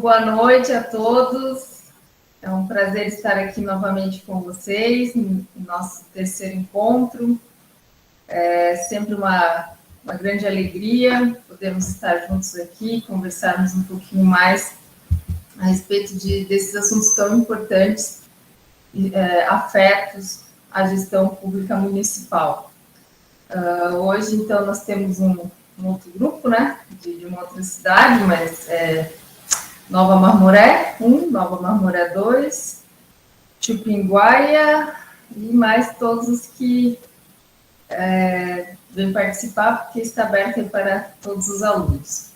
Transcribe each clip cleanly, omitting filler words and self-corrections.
boa noite a todos. É um prazer estar aqui novamente com vocês, no nosso terceiro encontro. É sempre uma grande alegria podermos estar juntos aqui, conversarmos um pouquinho mais a respeito desses assuntos tão importantes, afetos à gestão pública municipal. Hoje, então, nós temos um outro grupo, né, de uma outra cidade, mas Nova Marmoré 1, Nova Marmoré 2, Tupinguaia e mais todos os que vêm participar, porque está aberto para todos os alunos.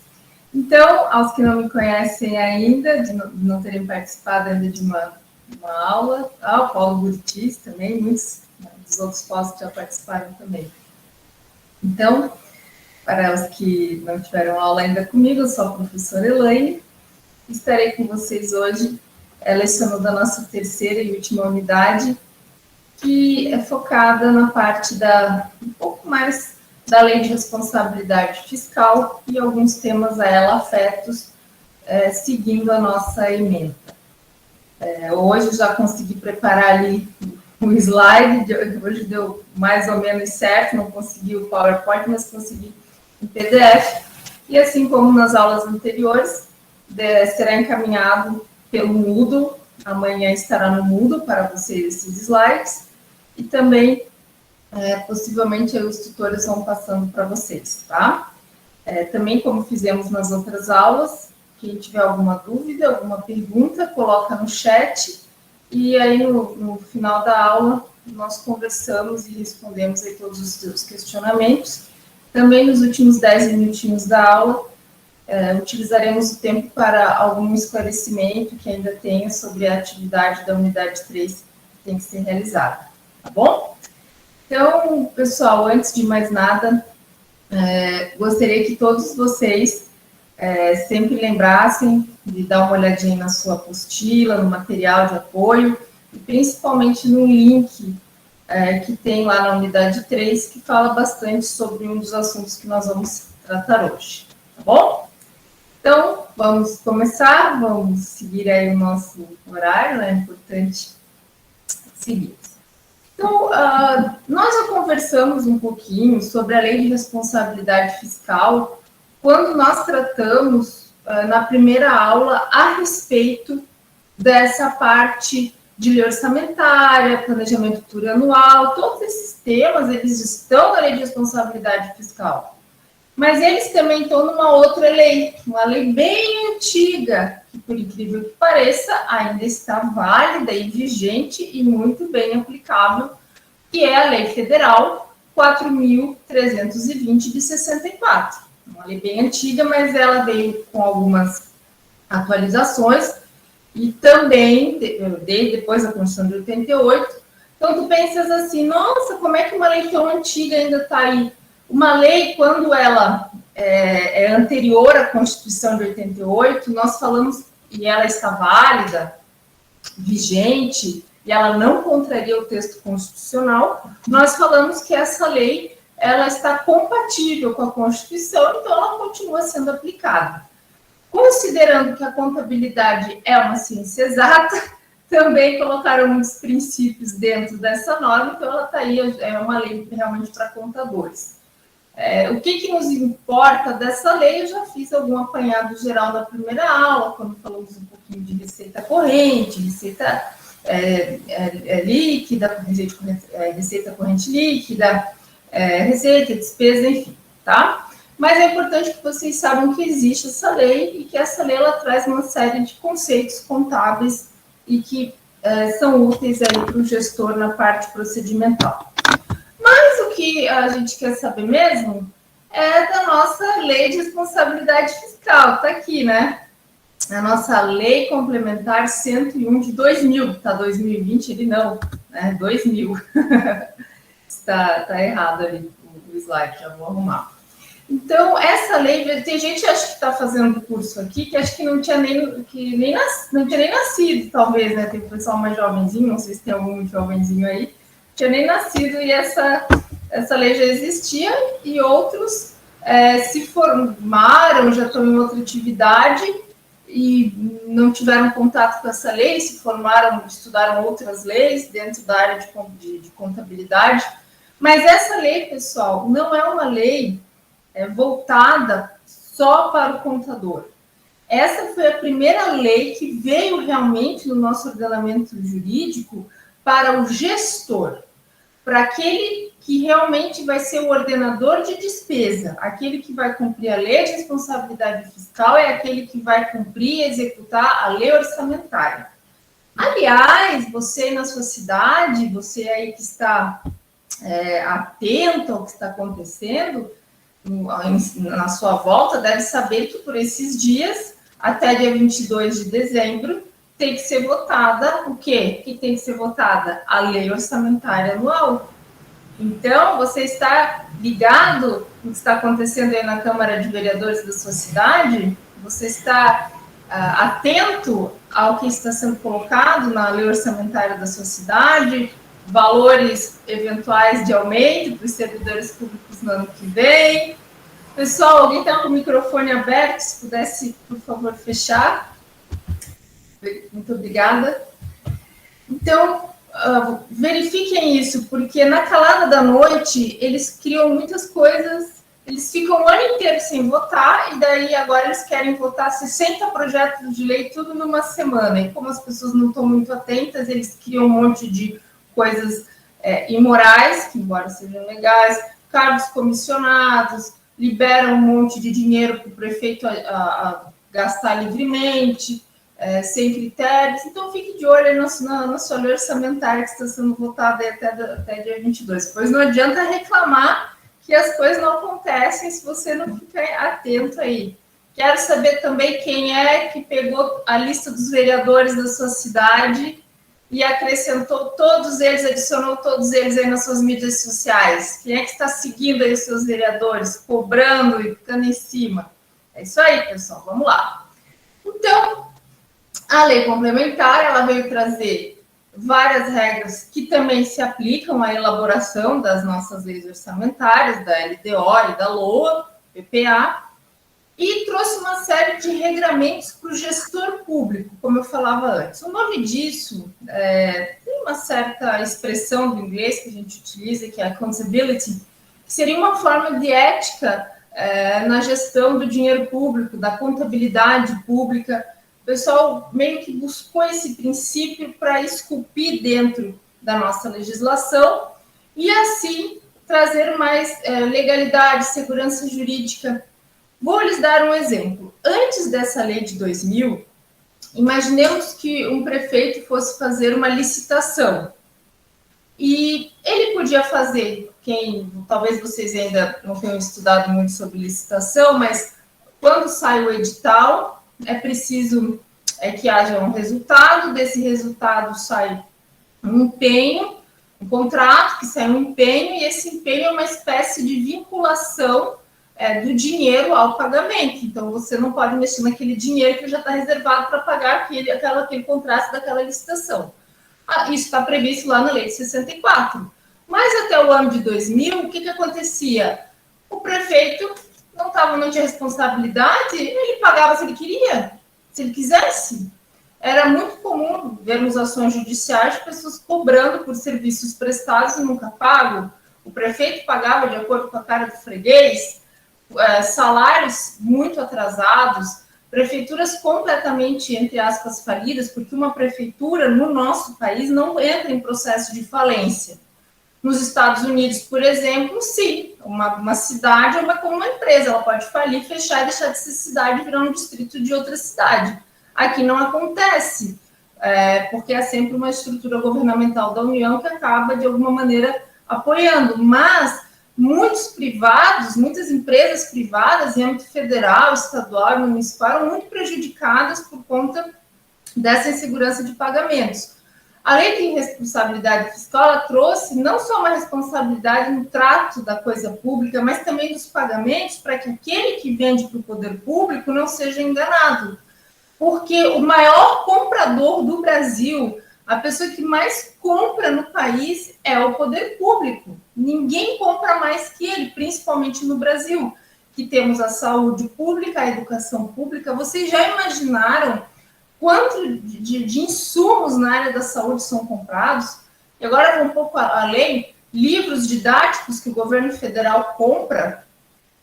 Então, aos que não me conhecem ainda, de não terem participado ainda de uma aula, o Paulo Buritis também, muitos dos outros postos já participaram também. Então, para os que não tiveram aula ainda comigo, eu sou a professora Elaine, estarei com vocês hoje, lecionando a nossa terceira e última unidade, que é focada na parte um pouco mais da Lei de Responsabilidade Fiscal e alguns temas a ela afetos, seguindo a nossa emenda. Hoje já consegui preparar ali o slide, hoje deu mais ou menos certo, não consegui o PowerPoint, mas consegui em PDF, e assim como nas aulas anteriores, será encaminhado pelo Moodle, amanhã estará no Moodle para vocês esses slides, e também, possivelmente, os tutores vão passando para vocês, tá? Também, como fizemos nas outras aulas, quem tiver alguma dúvida, alguma pergunta, coloca no chat, e aí no final da aula nós conversamos e respondemos aí todos os seus questionamentos. Também nos últimos 10 minutinhos da aula, utilizaremos o tempo para algum esclarecimento que ainda tenha sobre a atividade da unidade 3 que tem que ser realizada, tá bom? Então, pessoal, antes de mais nada, gostaria que todos vocês sempre lembrassem de dar uma olhadinha na sua apostila, no material de apoio, e principalmente no link que tem lá na unidade 3, que fala bastante sobre um dos assuntos que nós vamos tratar hoje, tá bom? Então, vamos começar, vamos seguir aí o nosso horário, né? É importante seguir. Então, nós já conversamos um pouquinho sobre a Lei de Responsabilidade Fiscal quando nós tratamos, na primeira aula, a respeito dessa parte de lei orçamentária, planejamento plurianual, todos esses temas, eles estão na Lei de Responsabilidade Fiscal. Mas eles também estão numa outra lei, uma lei bem antiga, que, por incrível que pareça, ainda está válida e vigente e muito bem aplicável, que é a Lei Federal 4.320 de 64. Uma lei bem antiga, mas ela veio com algumas atualizações e também, depois da Constituição de 88, então tu pensas assim, nossa, como é que uma lei tão antiga ainda está aí? Uma lei, quando ela é anterior à Constituição de 88, nós falamos, e ela está válida, vigente, e ela não contraria o texto constitucional, nós falamos que essa lei ela está compatível com a Constituição, então ela continua sendo aplicada. Considerando que a contabilidade é uma ciência exata, também colocaram muitos princípios dentro dessa norma, então ela está aí, é uma lei realmente para contadores. O que nos importa dessa lei? Eu já fiz algum apanhado geral na primeira aula, quando falamos um pouquinho de receita corrente, receita líquida, receita corrente líquida, receita, despesa, enfim, tá? Mas é importante que vocês saibam que existe essa lei e que essa lei ela traz uma série de conceitos contábeis e que são úteis aí para o gestor na parte procedimental. Mas o que a gente quer saber mesmo é da nossa Lei de Responsabilidade Fiscal, tá aqui, né? A nossa Lei Complementar 101 de 2000, tá 2020, ele não, né? 2000. Está errado ali o slide, já vou arrumar. Então, essa lei, tem gente acho que está fazendo curso aqui, que acho que não tinha nem nascido, talvez, né? Tem um pessoal mais jovenzinho, não sei se tem algum jovenzinho aí, tinha nem nascido e essa lei já existia e outros se formaram, já estão em outra atividade e não tiveram contato com essa lei, se formaram, estudaram outras leis dentro da área de contabilidade. Mas essa lei, pessoal, não é uma lei voltada só para o contador. Essa foi a primeira lei que veio realmente no nosso ordenamento jurídico para o gestor, para aquele que realmente vai ser o ordenador de despesa, aquele que vai cumprir a lei de responsabilidade fiscal, é aquele que vai cumprir e executar a lei orçamentária. Aliás, você na sua cidade, você aí que está atento ao que está acontecendo na sua volta, deve saber que por esses dias, até dia 22 de dezembro, tem que ser votada o quê? Que tem que ser votada? A lei orçamentária anual. Então, você está ligado no que está acontecendo aí na Câmara de Vereadores da sua cidade? Você está atento ao que está sendo colocado na lei orçamentária da sua cidade? Valores eventuais de aumento para os servidores públicos no ano que vem? Pessoal, alguém está com o microfone aberto? Se pudesse, por favor, fechar. Muito obrigada. Então, verifiquem isso, porque na calada da noite eles criam muitas coisas, eles ficam o ano inteiro sem votar, e daí agora eles querem votar 60 projetos de lei tudo numa semana. E como as pessoas não estão muito atentas, eles criam um monte de coisas imorais, que embora sejam legais, cargos comissionados, liberam um monte de dinheiro para o prefeito a gastar livremente, sem critérios. Então, fique de olho na sua lei orçamentária que está sendo votada até dia 22, pois não adianta reclamar que as coisas não acontecem se você não ficar atento aí. Quero saber também quem é que pegou a lista dos vereadores da sua cidade e acrescentou todos eles, adicionou todos eles aí nas suas mídias sociais. Quem é que está seguindo aí os seus vereadores, cobrando e ficando em cima? É isso aí, pessoal, vamos lá. Então, a lei complementar, ela veio trazer várias regras que também se aplicam à elaboração das nossas leis orçamentárias, da LDO e da LOA, PPA, e trouxe uma série de regramentos para o gestor público, como eu falava antes. O nome disso tem uma certa expressão do inglês que a gente utiliza, que é accountability, que seria uma forma de ética na gestão do dinheiro público, da contabilidade pública. O pessoal meio que buscou esse princípio para esculpir dentro da nossa legislação e, assim, trazer mais legalidade, segurança jurídica. Vou lhes dar um exemplo. Antes dessa lei de 2000, imaginemos que um prefeito fosse fazer uma licitação. E ele podia fazer, talvez vocês ainda não tenham estudado muito sobre licitação, mas quando sai o edital, é preciso que haja um resultado, desse resultado sai um empenho, um contrato que sai um empenho, e esse empenho é uma espécie de vinculação do dinheiro ao pagamento. Então, você não pode mexer naquele dinheiro que já está reservado para pagar aquele contrato daquela licitação. Isso está previsto lá na lei de 64. Mas até o ano de 2000, o que acontecia? O prefeito não tinha responsabilidade, ele pagava se ele queria, se ele quisesse. Era muito comum vermos ações judiciais de pessoas cobrando por serviços prestados e nunca pagam. O prefeito pagava de acordo com a cara do freguês, salários muito atrasados, prefeituras completamente, entre aspas, falidas, porque uma prefeitura no nosso país não entra em processo de falência. Nos Estados Unidos, por exemplo, sim, uma cidade é como uma empresa, ela pode falir, fechar e deixar de ser cidade e virar um distrito de outra cidade. Aqui não acontece, porque é sempre uma estrutura governamental da União que acaba, de alguma maneira, apoiando. Mas muitas empresas privadas, em âmbito federal, estadual e municipal, eram muito prejudicadas por conta dessa insegurança de pagamentos. A lei de responsabilidade fiscal, ela trouxe não só uma responsabilidade no trato da coisa pública, mas também dos pagamentos, para que aquele que vende para o poder público não seja enganado. Porque o maior comprador do Brasil, a pessoa que mais compra no país é o poder público. Ninguém compra mais que ele, principalmente no Brasil. que temos a saúde pública, a educação pública. Vocês já imaginaram quanto de insumos na área da saúde são comprados? E agora, um pouco além, livros didáticos que o governo federal compra.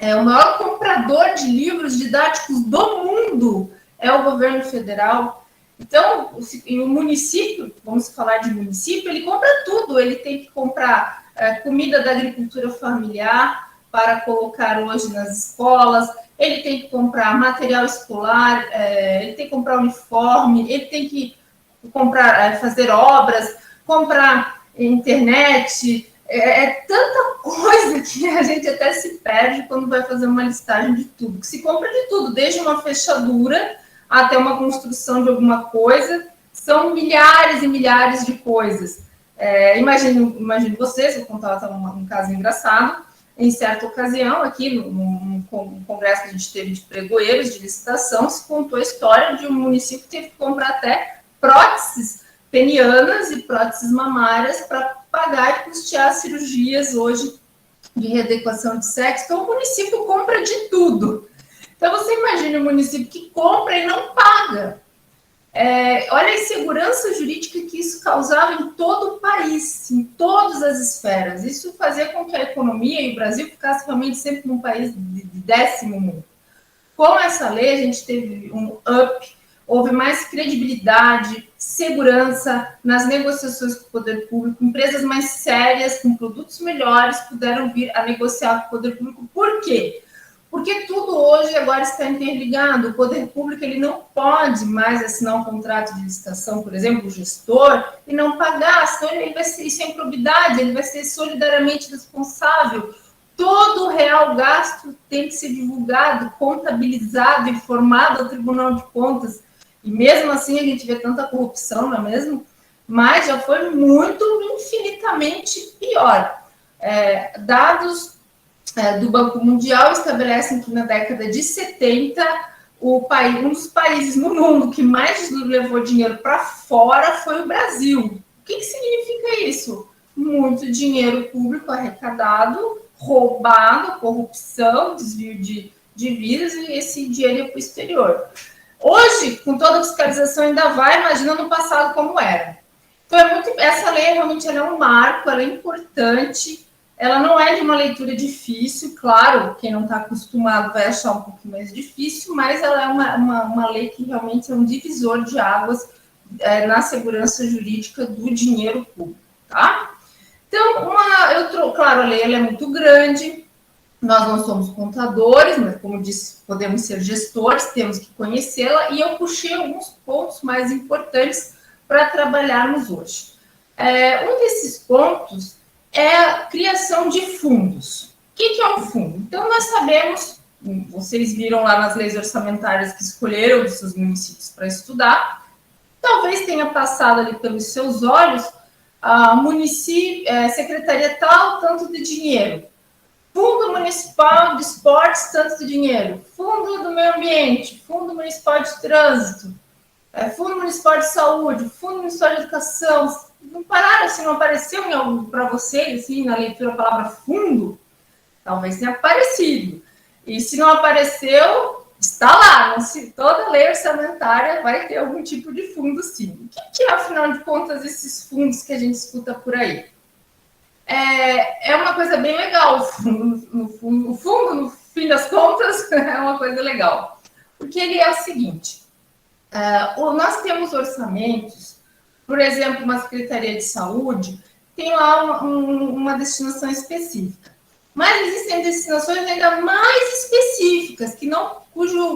O maior comprador de livros didáticos do mundo é o governo federal. Então, o município, vamos falar de município, ele compra tudo. Ele tem que comprar comida da agricultura familiar para colocar hoje nas escolas, ele tem que comprar material escolar, ele tem que comprar uniforme, ele tem que comprar, fazer obras, comprar internet. É tanta coisa que a gente até se perde quando vai fazer uma listagem de tudo. Que se compra de tudo, desde uma fechadura até uma construção de alguma coisa, são milhares e milhares de coisas. Imagino vocês, vou contar um caso engraçado. Em certa ocasião, aqui num congresso que a gente teve de pregoeiros, de licitação, se contou a história de um município que teve que comprar até próteses penianas e próteses mamárias para pagar e custear cirurgias hoje de readequação de sexo. Então, o município compra de tudo. Então, você imagina um município que compra e não paga. Olha a insegurança jurídica que isso causava em todo o país, em todas as esferas. Isso fazia com que a economia e o Brasil ficasse realmente sempre num país de 10º mundo. Com essa lei, a gente teve um up, houve mais credibilidade, segurança nas negociações com o poder público, empresas mais sérias, com produtos melhores, puderam vir a negociar com o poder público. Por quê? Porque tudo hoje agora está interligado. O poder público ele não pode mais assinar um contrato de licitação, por exemplo, o gestor, e não pagar, senão ele vai ser, isso é improbidade, ele vai ser solidariamente responsável. Todo real gasto tem que ser divulgado, contabilizado, informado ao Tribunal de Contas. E mesmo assim a gente vê tanta corrupção, não é mesmo? Mas já foi muito, infinitamente pior. Dados do Banco Mundial estabelecem que na década de 70, um dos países no mundo que mais levou dinheiro para fora foi o Brasil. O que significa isso? Muito dinheiro público arrecadado, roubado, corrupção, desvio de divisas, e esse dinheiro ia para o exterior. Hoje, com toda a fiscalização ainda vai, imagina no passado como era. Então, essa lei realmente ela é um marco, ela é importante, ela não é de uma leitura difícil, claro, quem não está acostumado vai achar um pouco mais difícil, mas ela é uma lei que realmente é um divisor de águas na segurança jurídica do dinheiro público, tá? Então, claro, a lei ela é muito grande, nós não somos contadores, mas, como disse, podemos ser gestores, temos que conhecê-la, e eu puxei alguns pontos mais importantes para trabalharmos hoje. Um desses pontos é a criação de fundos. O que é um fundo? Então, nós sabemos, vocês viram lá nas leis orçamentárias que escolheram dos seus municípios para estudar, talvez tenha passado ali pelos seus olhos, a município, secretaria tal, tanto de dinheiro. Fundo Municipal de Esportes, tanto de dinheiro. Fundo do Meio Ambiente, Fundo Municipal de Trânsito, Fundo Municipal de Saúde, Fundo Municipal de Educação. Não pararam, assim, não apareceu para vocês, assim, na leitura a palavra fundo? Talvez tenha aparecido. E se não apareceu, está lá. Toda lei orçamentária vai ter algum tipo de fundo, sim. O que é, afinal de contas, esses fundos que a gente escuta por aí? É uma coisa bem legal. O fundo, no fim das contas, é uma coisa legal. Porque ele é o seguinte, nós temos orçamentos, por exemplo, uma Secretaria de Saúde tem lá uma destinação específica. Mas existem destinações ainda mais específicas,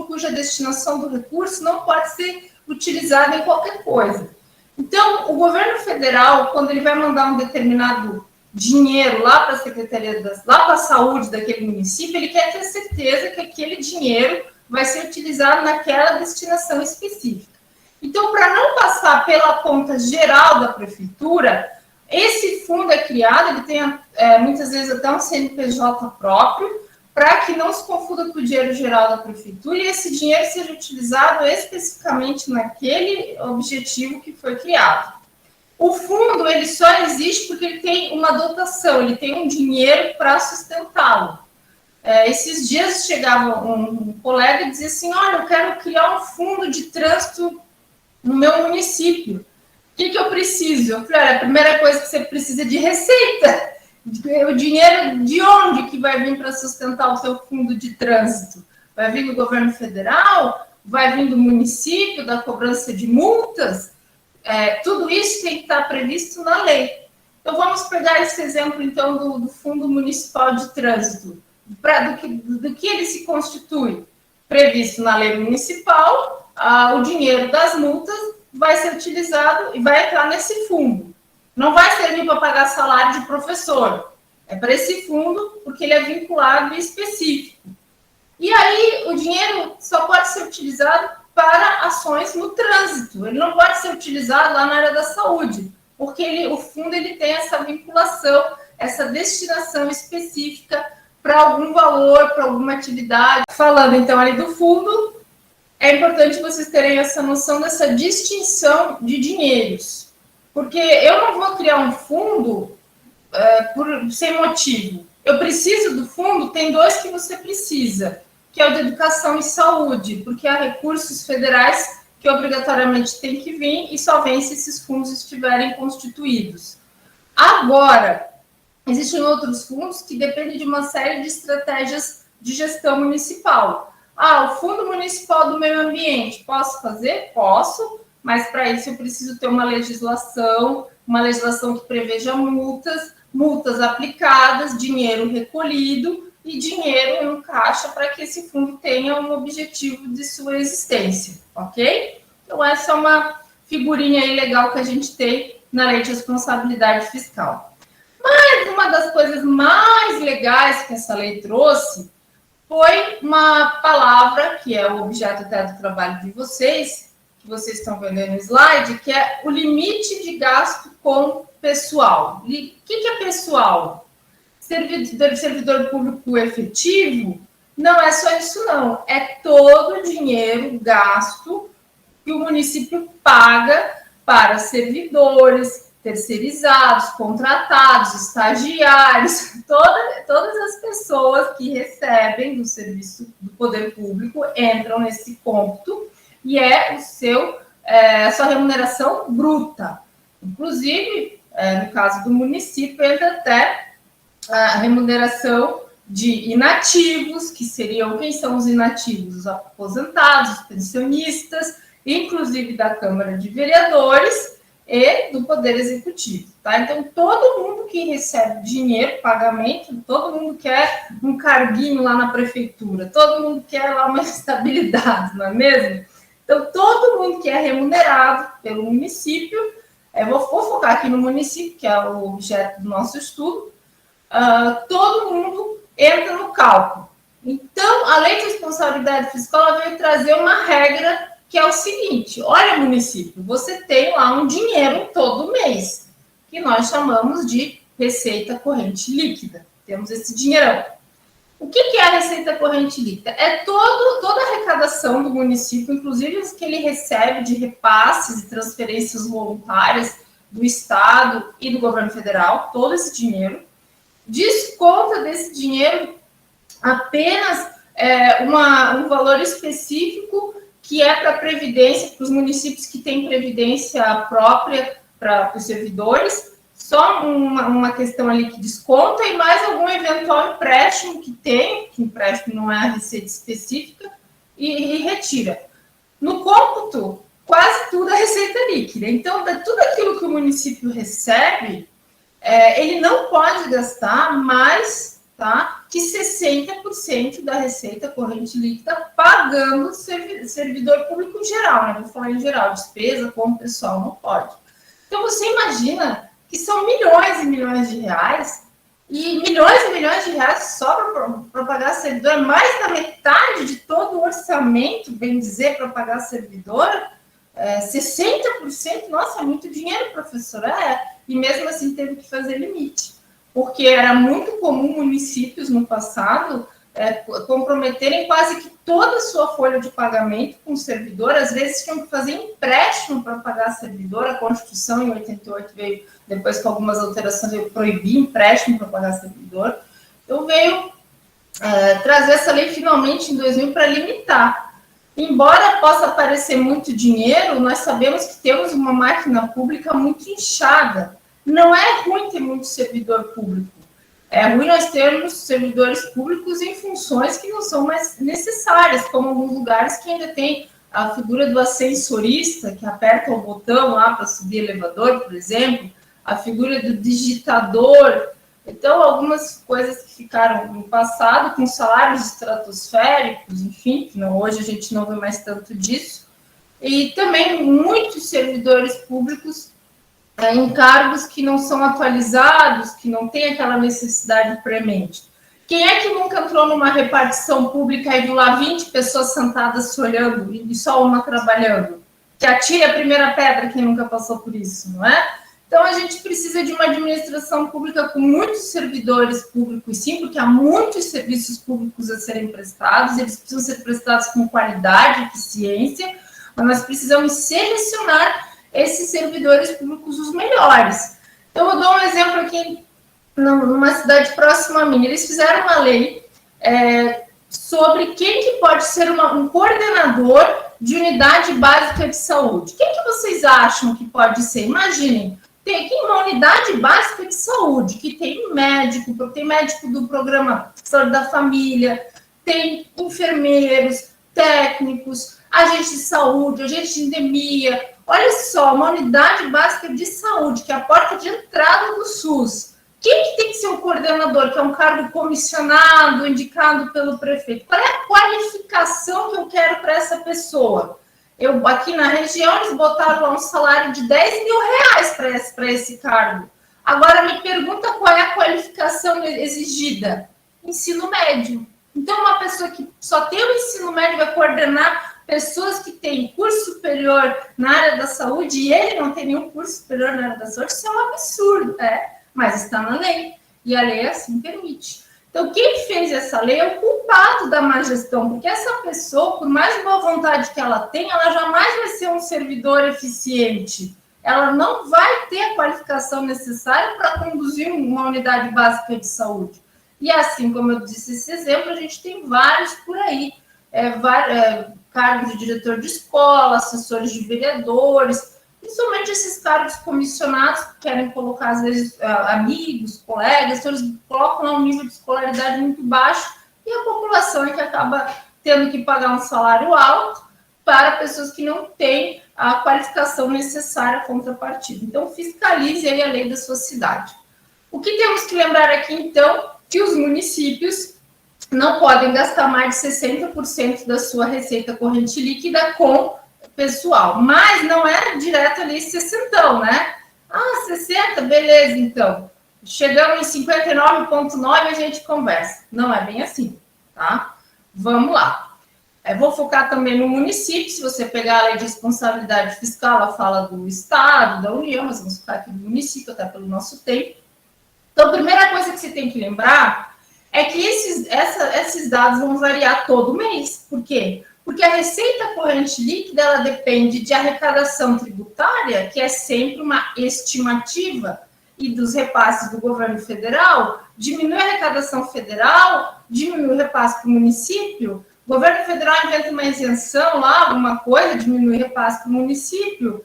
cuja destinação do recurso não pode ser utilizada em qualquer coisa. Então, o governo federal, quando ele vai mandar um determinado dinheiro lá para a Secretaria lá para a Saúde daquele município, ele quer ter certeza que aquele dinheiro vai ser utilizado naquela destinação específica. Então, para não passar pela conta geral da prefeitura, esse fundo é criado, ele tem muitas vezes até um CNPJ próprio, para que não se confunda com o dinheiro geral da prefeitura e esse dinheiro seja utilizado especificamente naquele objetivo que foi criado. O fundo, ele só existe porque ele tem uma dotação, ele tem um dinheiro para sustentá-lo. Esses dias chegava um colega e dizia assim, olha, eu quero criar um fundo de trânsito no meu município. O que eu preciso? Eu falei, olha, a primeira coisa que você precisa de receita. O dinheiro de onde que vai vir para sustentar o seu fundo de trânsito? Vai vir do governo federal? Vai vir do município, da cobrança de multas? Tudo isso tem que estar previsto na lei. Então, vamos pegar esse exemplo, então, do Fundo Municipal de Trânsito. Do que ele se constitui? Previsto na lei municipal, o dinheiro das multas vai ser utilizado e vai entrar nesse fundo. Não vai servir para pagar salário de professor. É para esse fundo, porque ele é vinculado e específico. E aí, o dinheiro só pode ser utilizado para ações no trânsito. Ele não pode ser utilizado lá na área da saúde, porque o fundo ele tem essa vinculação, essa destinação específica para algum valor, para alguma atividade. Falando, então, ali do fundo, é importante vocês terem essa noção dessa distinção de dinheiros. Porque eu não vou criar um fundo sem motivo. Eu preciso do fundo, tem dois que você precisa, que é o de educação e saúde, porque há recursos federais que obrigatoriamente tem que vir e só vem se esses fundos estiverem constituídos. Agora, existem outros fundos que dependem de uma série de estratégias de gestão municipal. O Fundo Municipal do Meio Ambiente, posso fazer? Posso, mas para isso eu preciso ter uma legislação que preveja multas aplicadas, dinheiro recolhido e dinheiro em caixa para que esse fundo tenha um objetivo de sua existência, ok? Então, essa é uma figurinha aí legal que a gente tem na Lei de Responsabilidade Fiscal. Mas uma das coisas mais legais que essa lei trouxe foi uma palavra, que é o objeto até do trabalho de vocês, que vocês estão vendo aí no slide, que é o limite de gasto com pessoal. O que é pessoal? Servidor público efetivo? Não é só isso, não. É todo o dinheiro gasto que o município paga para servidores, terceirizados, contratados, estagiários, todas as pessoas que recebem do serviço do poder público entram nesse cômputo e é a sua remuneração bruta. Inclusive, no caso do município, entra até a remuneração de inativos, que seriam, quem são os inativos? Os aposentados, os pensionistas, inclusive da Câmara de Vereadores e do Poder Executivo, tá? Então, todo mundo que recebe dinheiro, pagamento, todo mundo quer um carguinho lá na prefeitura, todo mundo quer lá uma estabilidade, não é mesmo? Então, todo mundo que é remunerado pelo município, vou focar aqui no município, que é o objeto do nosso estudo, todo mundo entra no cálculo. Então, a Lei de Responsabilidade Fiscal veio trazer uma regra que é o seguinte: olha, município, você tem lá um dinheiro todo mês, que nós chamamos de receita corrente líquida. Temos esse dinheirão. O que é a receita corrente líquida? É toda a arrecadação do município, inclusive os que ele recebe de repasses e transferências voluntárias do Estado e do governo federal, todo esse dinheiro. Desconta desse dinheiro apenas um valor específico que é para a Previdência, para os municípios que têm Previdência própria para os servidores, só uma questão ali que desconta e mais algum eventual empréstimo que tem, que empréstimo não é a receita específica, e retira. No cômputo, quase tudo é receita líquida. Então, tudo aquilo que o município recebe, ele não pode gastar mais, tá, que 60% da receita corrente líquida pagando servidor público em geral, né? Vou falar em geral, despesa como pessoal não pode. Então, você imagina que são milhões e milhões de reais, e milhões de reais só para pagar servidor, mais da metade de todo o orçamento, bem dizer, para pagar servidor, 60%, nossa, é muito dinheiro, professora, e mesmo assim teve que fazer limite, porque era muito comum municípios no passado comprometerem quase que toda a sua folha de pagamento com o servidor, às vezes tinham que fazer empréstimo para pagar servidor. A Constituição em 88 veio, depois com algumas alterações, veio proibir empréstimo para pagar servidor. Então veio trazer essa lei finalmente em 2000 para limitar. Embora possa parecer muito dinheiro, nós sabemos que temos uma máquina pública muito inchada. Não é ruim ter muito servidor público. É ruim nós termos servidores públicos em funções que não são mais necessárias, como alguns lugares que ainda tem a figura do ascensorista, que aperta o botão lá para subir elevador, por exemplo, a figura do digitador. Então, algumas coisas que ficaram no passado com salários estratosféricos, enfim, que hoje a gente não vê mais tanto disso. E também muitos servidores públicos em cargos que não são atualizados, que não tem aquela necessidade premente. Quem é que nunca entrou numa repartição pública e viu lá 20 pessoas sentadas se olhando e só uma trabalhando? Que atire a primeira pedra quem nunca passou por isso, não é? Então, a gente precisa de uma administração pública com muitos servidores públicos, sim, porque há muitos serviços públicos a serem prestados, eles precisam ser prestados com qualidade, eficiência, mas nós precisamos selecionar esses servidores públicos os melhores. Então, eu dou um exemplo aqui, numa cidade próxima a mim. Eles fizeram uma lei sobre quem que pode ser um coordenador de unidade básica de saúde. Quem que vocês acham que pode ser? Imaginem, tem aqui uma unidade básica de saúde, que tem médico do programa Saúde da Família, tem enfermeiros, técnicos, agentes de saúde, agentes de endemia. Olha só, uma unidade básica de saúde, que é a porta de entrada do SUS. Quem que tem que ser o coordenador, que é um cargo comissionado, indicado pelo prefeito? Qual é a qualificação que eu quero para essa pessoa? Aqui na região, eles botaram lá um salário de 10 mil reais para esse cargo. Agora, me pergunta qual é a qualificação exigida. Ensino médio. Então, uma pessoa que só tem o ensino médio vai coordenar pessoas que têm curso superior na área da saúde e ele não tem nenhum curso superior na área da saúde, isso é um absurdo, mas está na lei, e a lei assim permite. Então, quem fez essa lei é o culpado da má gestão, porque essa pessoa, por mais boa vontade que ela tenha, ela jamais vai ser um servidor eficiente. Ela não vai ter a qualificação necessária para conduzir uma unidade básica de saúde. E assim como eu disse esse exemplo, a gente tem vários por aí, cargos de diretor de escola, assessores de vereadores, principalmente esses cargos comissionados que querem colocar, às vezes, amigos, colegas, então eles colocam lá um nível de escolaridade muito baixo e a população é que acaba tendo que pagar um salário alto para pessoas que não têm a qualificação necessária à contrapartida. Então, fiscalize aí a lei da sua cidade. O que temos que lembrar aqui, então, que os municípios não podem gastar mais de 60% da sua receita corrente líquida com pessoal, mas não é direto ali 60, né? 60, beleza, então. Chegamos em 59,9, a gente conversa. Não é bem assim, tá? Vamos lá. Vou focar também no município. Se você pegar a lei de responsabilidade fiscal, ela fala do Estado, da União, mas vamos focar aqui no município, até pelo nosso tempo. Então, a primeira coisa que você tem que lembrar é que esses dados vão variar todo mês. Por quê? Porque a receita corrente líquida, ela depende de arrecadação tributária, que é sempre uma estimativa, e dos repasses do governo federal. Diminui a arrecadação federal, diminui o repasse para o município, o governo federal inventa uma isenção lá, alguma coisa, diminui o repasse para o município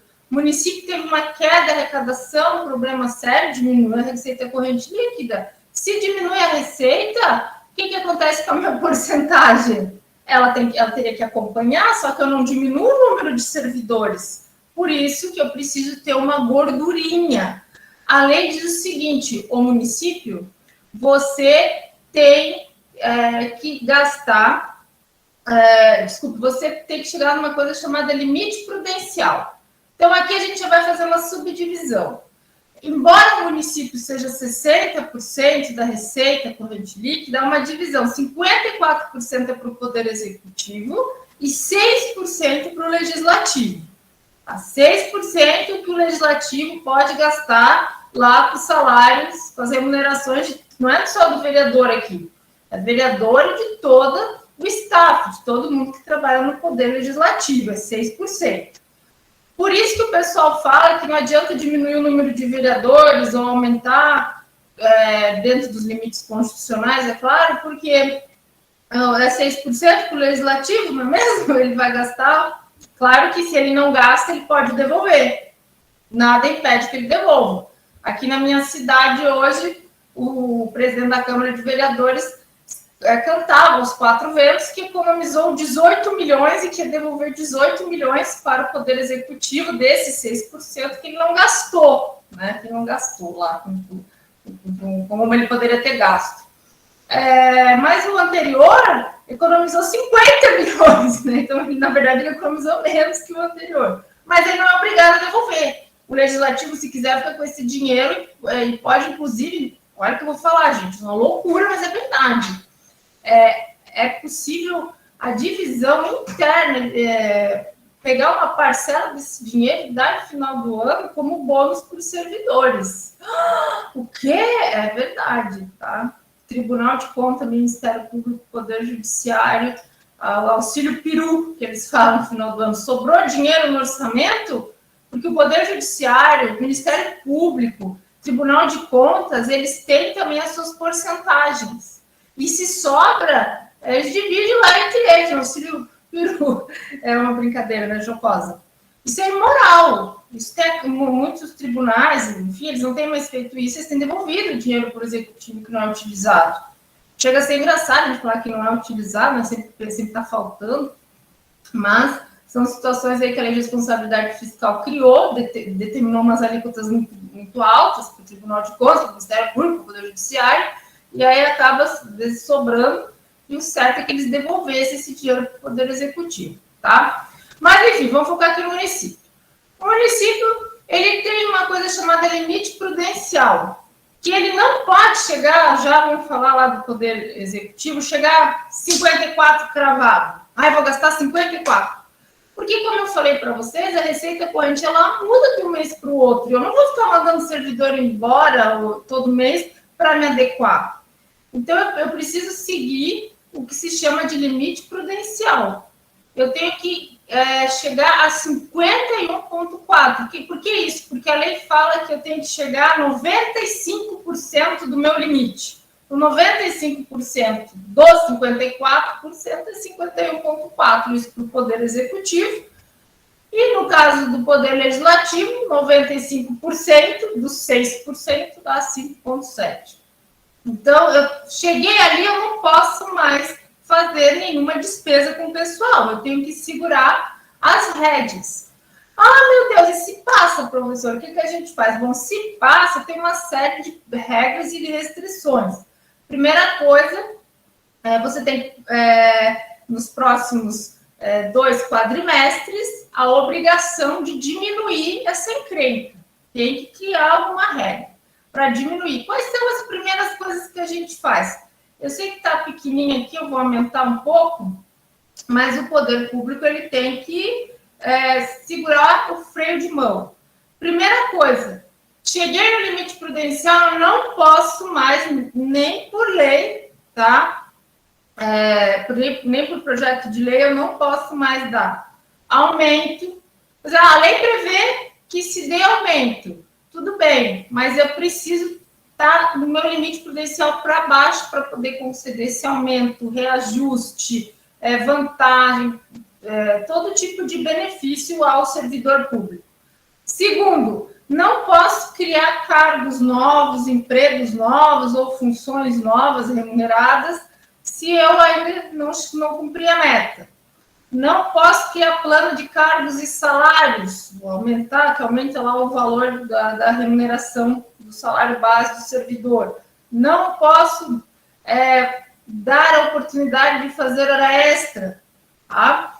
teve uma queda de arrecadação, um problema sério, diminui a receita corrente líquida. Se diminui a receita, o que acontece com a minha porcentagem? Ela teria que acompanhar, só que eu não diminuo o número de servidores. Por isso que eu preciso ter uma gordurinha. A lei diz o seguinte: o município, você tem que gastar, você tem que chegar numa coisa chamada limite prudencial. Então, aqui a gente já vai fazer uma subdivisão. Embora o município seja 60% da receita corrente líquida, há uma divisão: 54% é para o Poder Executivo e 6% para o Legislativo. 6% que o Legislativo pode gastar lá para os salários, para as remunerações, não é só do vereador aqui, é vereador e de todo o staff, de todo mundo que trabalha no Poder Legislativo, é 6%. Por isso que o pessoal fala que não adianta diminuir o número de vereadores ou aumentar dentro dos limites constitucionais, é claro, porque É 6% para o legislativo, não é mesmo? Ele vai gastar. Claro que se ele não gasta, ele pode devolver. Nada impede que ele devolva. Aqui na minha cidade hoje, o presidente da Câmara de Vereadores cantava aos 4 ventos que economizou 18 milhões e que ia devolver 18 milhões para o Poder Executivo desses 6% que ele não gastou, né? Que não gastou lá, como ele poderia ter gasto. Mas o anterior economizou 50 milhões, né? Então, na verdade, ele economizou menos que o anterior. Mas ele não é obrigado a devolver. O legislativo, se quiser, fica com esse dinheiro e pode, inclusive, olha o que eu vou falar, gente, uma loucura, mas é verdade. É possível a divisão interna, pegar uma parcela desse dinheiro e dar no final do ano como bônus para os servidores. O quê? É verdade, tá? Tribunal de Contas, Ministério Público, Poder Judiciário, o auxílio peru, que eles falam no final do ano, sobrou dinheiro no orçamento, porque o Poder Judiciário, o Ministério Público, Tribunal de Contas, eles têm também as suas porcentagens. E se sobra, eles dividem lá entre eles, o auxílio peru. É uma brincadeira, né, jocosa? Isso é imoral. Isso tem muitos tribunais, enfim, eles não têm mais feito isso, eles têm devolvido o dinheiro para o executivo que não é utilizado. Chega a ser engraçado a gente falar que não é utilizado, né? Sempre está faltando, mas são situações aí que a Lei de Responsabilidade Fiscal criou, determinou umas alíquotas muito altas para o Tribunal de Contas, para o Ministério Público, para o Poder Judiciário, e aí acaba às vezes sobrando, e o certo é que eles devolvessem esse dinheiro para o Poder Executivo, tá? Mas, enfim, vamos focar aqui no município. O município, ele tem uma coisa chamada limite prudencial, que ele não pode chegar, já vamos falar lá do Poder Executivo, chegar 54 cravado. Vou gastar 54. Porque, como eu falei para vocês, a receita corrente, ela muda de um mês para o outro. Eu não vou ficar mandando servidor embora todo mês para me adequar. Então, eu preciso seguir o que se chama de limite prudencial. Eu tenho que chegar a 51,4. Por que isso? Porque a lei fala que eu tenho que chegar a 95% do meu limite. O 95% dos 54% é 51,4%. Isso para o Poder Executivo. E no caso do Poder Legislativo, 95% dos 6% dá 5,7%. Então, eu cheguei ali, eu não posso mais fazer nenhuma despesa com o pessoal. Eu tenho que segurar as rédeas. Meu Deus, e se passa, professor? O que a gente faz? Bom, se passa, tem uma série de regras e restrições. Primeira coisa, você tem, nos próximos 2 quadrimestres, a obrigação de diminuir essa encrenca. Tem que criar alguma regra para diminuir. Quais são as primeiras coisas que a gente faz? Eu sei que está pequenininho aqui, eu vou aumentar um pouco, mas o poder público ele tem que segurar o freio de mão. Primeira coisa, cheguei no limite prudencial, eu não posso mais, nem por lei, tá? Nem por projeto de lei, eu não posso mais dar aumento. A lei prevê que se dê aumento. Tudo bem, mas eu preciso estar no meu limite prudencial para baixo para poder conceder esse aumento, reajuste, vantagem, todo tipo de benefício ao servidor público. Segundo, não posso criar cargos novos, empregos novos ou funções novas remuneradas se eu ainda não cumprir a meta. Não posso criar plano de cargos e salários, vou aumentar, que aumenta lá o valor da remuneração do salário base do servidor. Não posso dar a oportunidade de fazer hora extra, tá?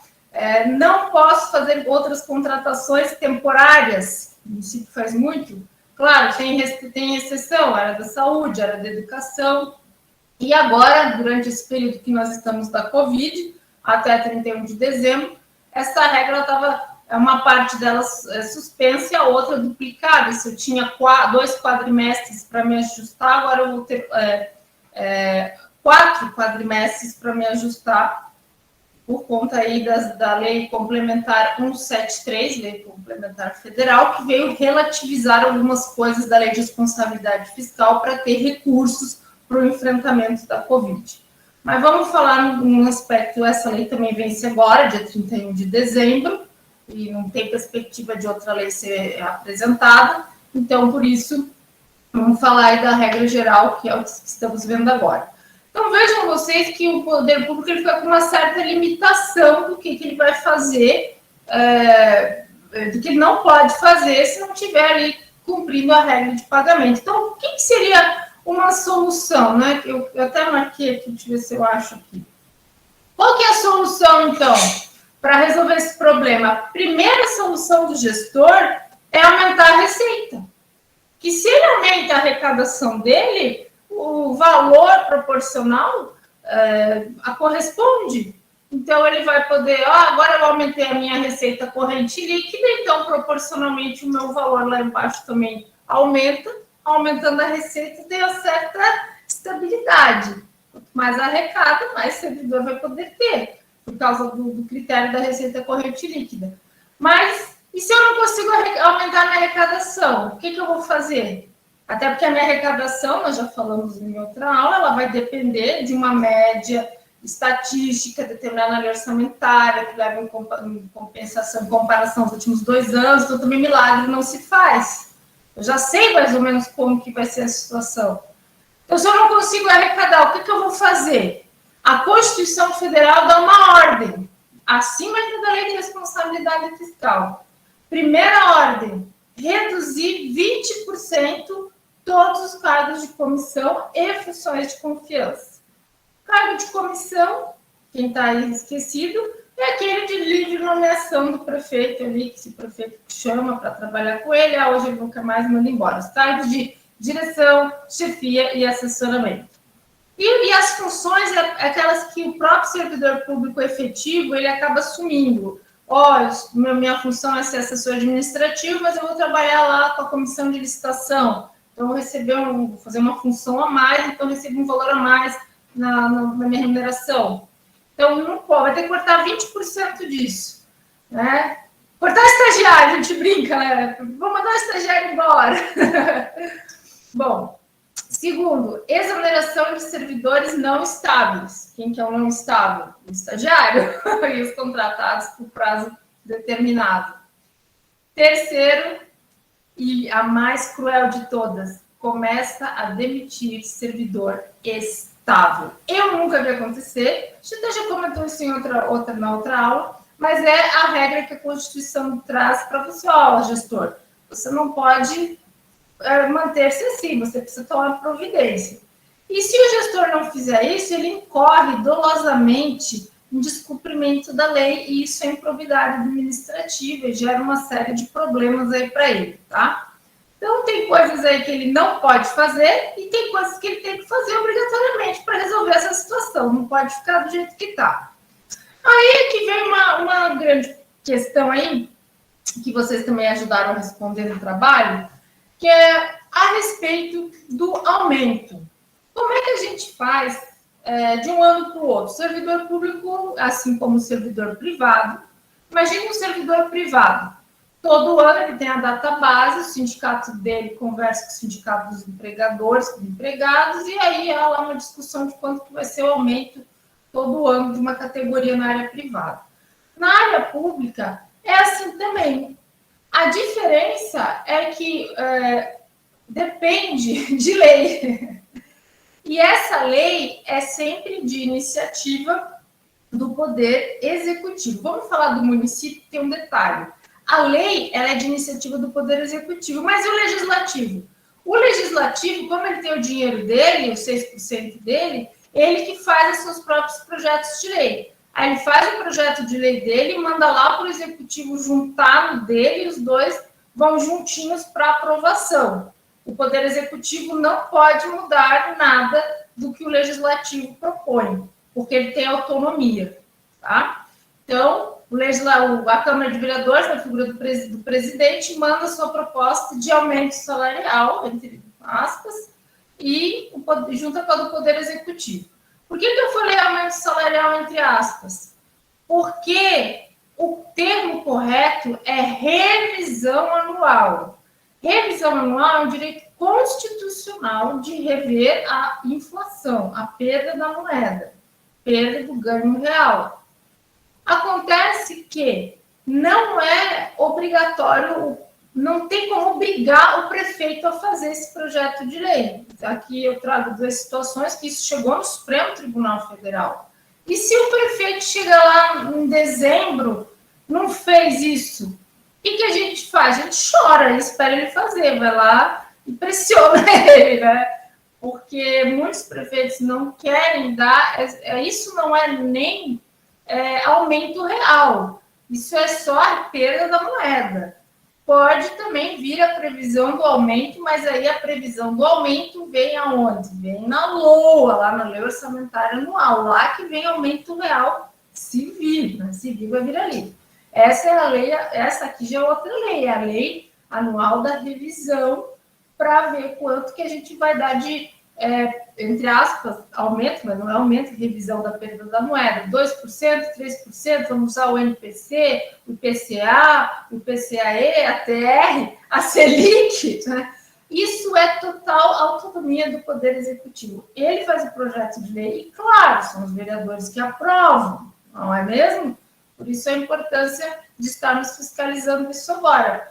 Não posso fazer outras contratações temporárias, o município faz muito. Claro, tem exceção, área da saúde, área da educação. E agora, durante esse período que nós estamos da Covid, até 31 de dezembro, essa regra uma parte dela suspensa e a outra duplicada. Se eu tinha 2 quadrimestres para me ajustar, agora eu vou ter 4 quadrimestres para me ajustar, por conta aí da Lei Complementar 173, Lei Complementar Federal, que veio relativizar algumas coisas da Lei de Responsabilidade Fiscal para ter recursos para o enfrentamento da Covid. Mas vamos falar num aspecto, essa lei também vence agora, dia 31 de dezembro, e não tem perspectiva de outra lei ser apresentada, então, por isso, vamos falar aí da regra geral, que é o que estamos vendo agora. Então, vejam vocês que o poder público ele fica com uma certa limitação do que ele vai fazer, do que ele não pode fazer se não estiver ali cumprindo a regra de pagamento. Então, o que seria uma solução, né? Eu até marquei aqui, deixa eu ver se eu acho aqui. Qual que é a solução, então, para resolver esse problema? A primeira solução do gestor é aumentar a receita. Que se ele aumenta a arrecadação dele, o valor proporcional corresponde. Então, ele vai poder, agora eu aumentei a minha receita corrente líquida, então, proporcionalmente, o meu valor lá embaixo também aumenta. Aumentando a receita, tem uma certa estabilidade. Quanto mais arrecada, mais servidor vai poder ter, por causa do critério da receita corrente líquida. Mas, e se eu não consigo aumentar a minha arrecadação? O que eu vou fazer? Até porque a minha arrecadação, nós já falamos em outra aula, ela vai depender de uma média estatística determinada na lei orçamentária, que leva em compensação, em comparação aos últimos 2 anos, então também milagre não se faz. Eu já sei mais ou menos como que vai ser a situação. Então, se eu não consigo arrecadar, o que eu vou fazer? A Constituição Federal dá uma ordem, acima da Lei de Responsabilidade Fiscal. Primeira ordem, reduzir 20% todos os cargos de comissão e funções de confiança. Cargo de comissão, quem está aí esquecido, é aquele de livre nomeação do prefeito ali, que se o prefeito chama para trabalhar com ele, hoje ele nunca mais manda embora. Os cargos de direção, chefia e assessoramento. E as funções, aquelas que o próprio servidor público efetivo, ele acaba assumindo. Minha função é ser assessor administrativo, mas eu vou trabalhar lá com a comissão de licitação. Então, vou fazer uma função a mais, então eu recebo um valor a mais na minha remuneração. Então, não pode, vai ter que cortar 20% disso, né? Cortar estagiário, a gente brinca, né? Vou mandar o estagiário embora. Bom, segundo, exoneração de servidores não estáveis. Quem que é o não estável? O estagiário e os contratados por prazo determinado. Terceiro, e a mais cruel de todas, começa a demitir servidor estável. Eu nunca vi acontecer, a gente já comentou isso em na outra aula, mas é a regra que a Constituição traz para você, gestor. Você não pode manter-se assim, você precisa tomar providência. E se o gestor não fizer isso, ele incorre dolosamente em descumprimento da lei, e isso é improbidade administrativa e gera uma série de problemas aí para ele, tá? Então, tem coisas aí que ele não pode fazer e tem coisas que ele tem que fazer obrigatoriamente para resolver essa situação. Não pode ficar do jeito que está. Aí que vem uma grande questão aí, que vocês também ajudaram a responder no trabalho, que é a respeito do aumento. Como é que a gente faz de um ano para o outro? Servidor público, assim como o servidor privado. Imagine um servidor privado. Todo ano ele tem a data base, o sindicato dele conversa com o sindicato dos empregadores, com os empregados, e aí há lá uma discussão de quanto que vai ser o aumento todo ano de uma categoria na área privada. Na área pública, é assim também. A diferença é que depende de lei. E essa lei é sempre de iniciativa do Poder Executivo. Vamos falar do município, tem um detalhe. A lei ela é de iniciativa do Poder Executivo, mas e o Legislativo? O Legislativo, como ele tem o dinheiro dele, os 6% dele, ele que faz os seus próprios projetos de lei. Aí ele faz o projeto de lei dele e manda lá para o Executivo juntar no dele, e os dois vão juntinhos para aprovação. O Poder Executivo não pode mudar nada do que o Legislativo propõe, porque ele tem autonomia, tá? Então, a Câmara de Vereadores, na figura do presidente, manda sua proposta de aumento salarial, entre aspas, e junta com a do Poder Executivo. Por que eu falei aumento salarial, entre aspas? Porque o termo correto é revisão anual. Revisão anual é um direito constitucional de rever a inflação, a perda da moeda. perda do ganho real. Acontece que não é obrigatório, não tem como obrigar o prefeito a fazer esse projeto de lei. Aqui eu trago duas situações que isso chegou no Supremo Tribunal Federal. E se o prefeito chega lá em dezembro, não fez isso, o que a gente faz? A gente chora e espera ele fazer, vai lá e pressiona ele, né? Porque muitos prefeitos não querem dar, isso não é nem aumento real, isso é só a perda da moeda. Pode também vir a previsão do aumento, mas aí a previsão do aumento vem aonde? Vem na LOA, lá na Lei Orçamentária Anual, lá que vem aumento real, se vir, né? Se vir, vai vir ali. Essa é a lei, essa aqui já é outra lei, é a Lei Anual da Revisão, para ver quanto que a gente vai dar de, entre aspas, aumento, mas não é aumento, revisão da perda da moeda, 2%, 3%, vamos usar o NPC, o IPCA, o IPCAE, a TR, a Selic, né? Isso é total autonomia do Poder Executivo. Ele faz o projeto de lei e, claro, são os vereadores que aprovam, não é mesmo? Por isso a importância de estarmos fiscalizando isso agora.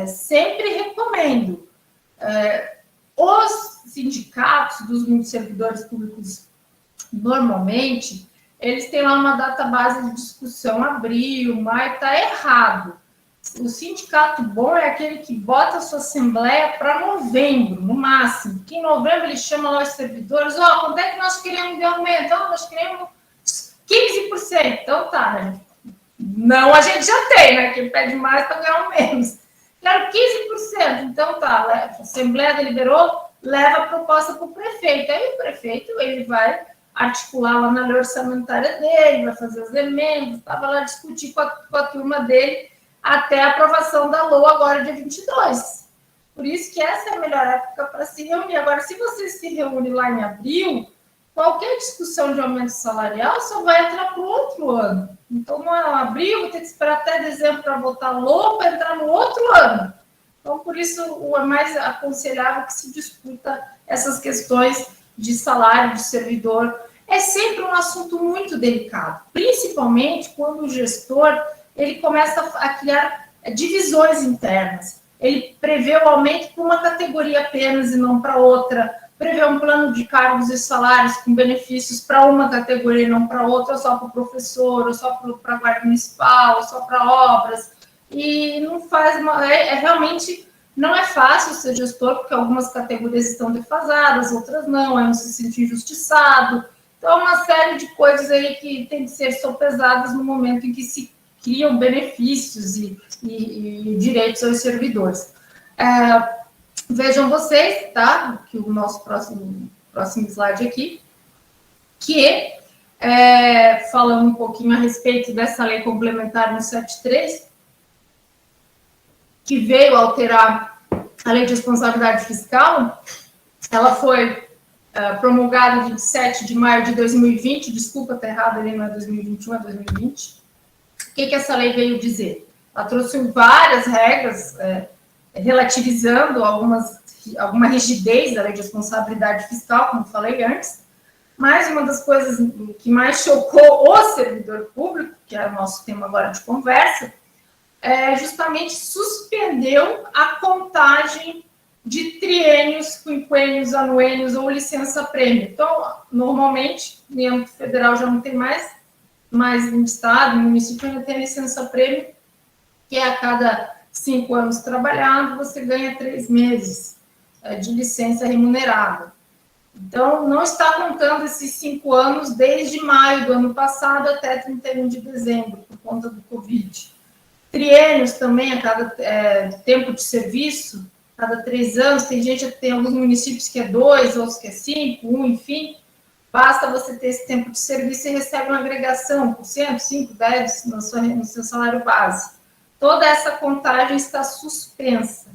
Sempre recomendo. Os sindicatos dos servidores públicos, normalmente, eles têm lá uma data base de discussão, abril, maio, está errado. O sindicato bom é aquele que bota a sua assembleia para novembro, no máximo. Porque em novembro ele chama lá os servidores, quando é que nós queremos de aumento? Nós queremos 15%. Então tá, né? Não, a gente já tem, né? Quem pede mais para ganhar menos. Quero 15%. Então tá, a Assembleia deliberou, leva a proposta para o prefeito. Aí o prefeito ele vai articular lá na lei orçamentária dele, vai fazer os emendas, estava lá discutir com a turma dele até a aprovação da LOA agora, dia 22. Por isso que essa é a melhor época para se reunir. Agora, se você se reúne lá em abril, qualquer discussão de aumento salarial só vai entrar para o outro ano. Então, no abril, vou ter que esperar até dezembro para votar LOA para entrar no outro ano. Então, por isso, é mais aconselhável que se discuta essas questões de salário de servidor. É sempre um assunto muito delicado, principalmente quando o gestor ele começa a criar divisões internas. Ele prevê o aumento para uma categoria apenas e não para outra, prevê um plano de cargos e salários com benefícios para uma categoria e não para outra, ou só para o professor, ou só para a guarda municipal, ou só para obras, e não faz realmente não é fácil ser gestor, porque algumas categorias estão defasadas, outras não, aí não se sente injustiçado. Então, uma série de coisas aí que tem que ser sopesadas no momento em que se criam benefícios e direitos aos servidores. Vejam vocês, tá? Que o nosso próximo slide aqui, que falando um pouquinho a respeito dessa lei complementar 173, que veio alterar a lei de responsabilidade fiscal. Ela foi promulgada em 27 de maio de 2020, desculpa, está errado ali, não é 2021, é 2020. O que essa lei veio dizer? Ela trouxe várias regras relativizando alguma rigidez da lei de responsabilidade fiscal, como falei antes, mas uma das coisas que mais chocou o servidor público, que é o nosso tema agora de conversa, justamente suspendeu a contagem de triênios, quinquênios, anuênios ou licença-prêmio. Então, normalmente, no âmbito federal já não tem mais no estado, no município ainda tem a licença-prêmio, que é a cada 5 anos trabalhado, você ganha 3 meses de licença remunerada. Então, não está contando esses 5 anos desde maio do ano passado até 31 de dezembro, por conta do Covid. Triênios também, a cada tempo de serviço, cada 3 anos, tem alguns municípios que é 2, outros que é 5, 1, enfim. Basta você ter esse tempo de serviço e recebe uma agregação, 1%, 5%, 10% no seu salário base. Toda essa contagem está suspensa.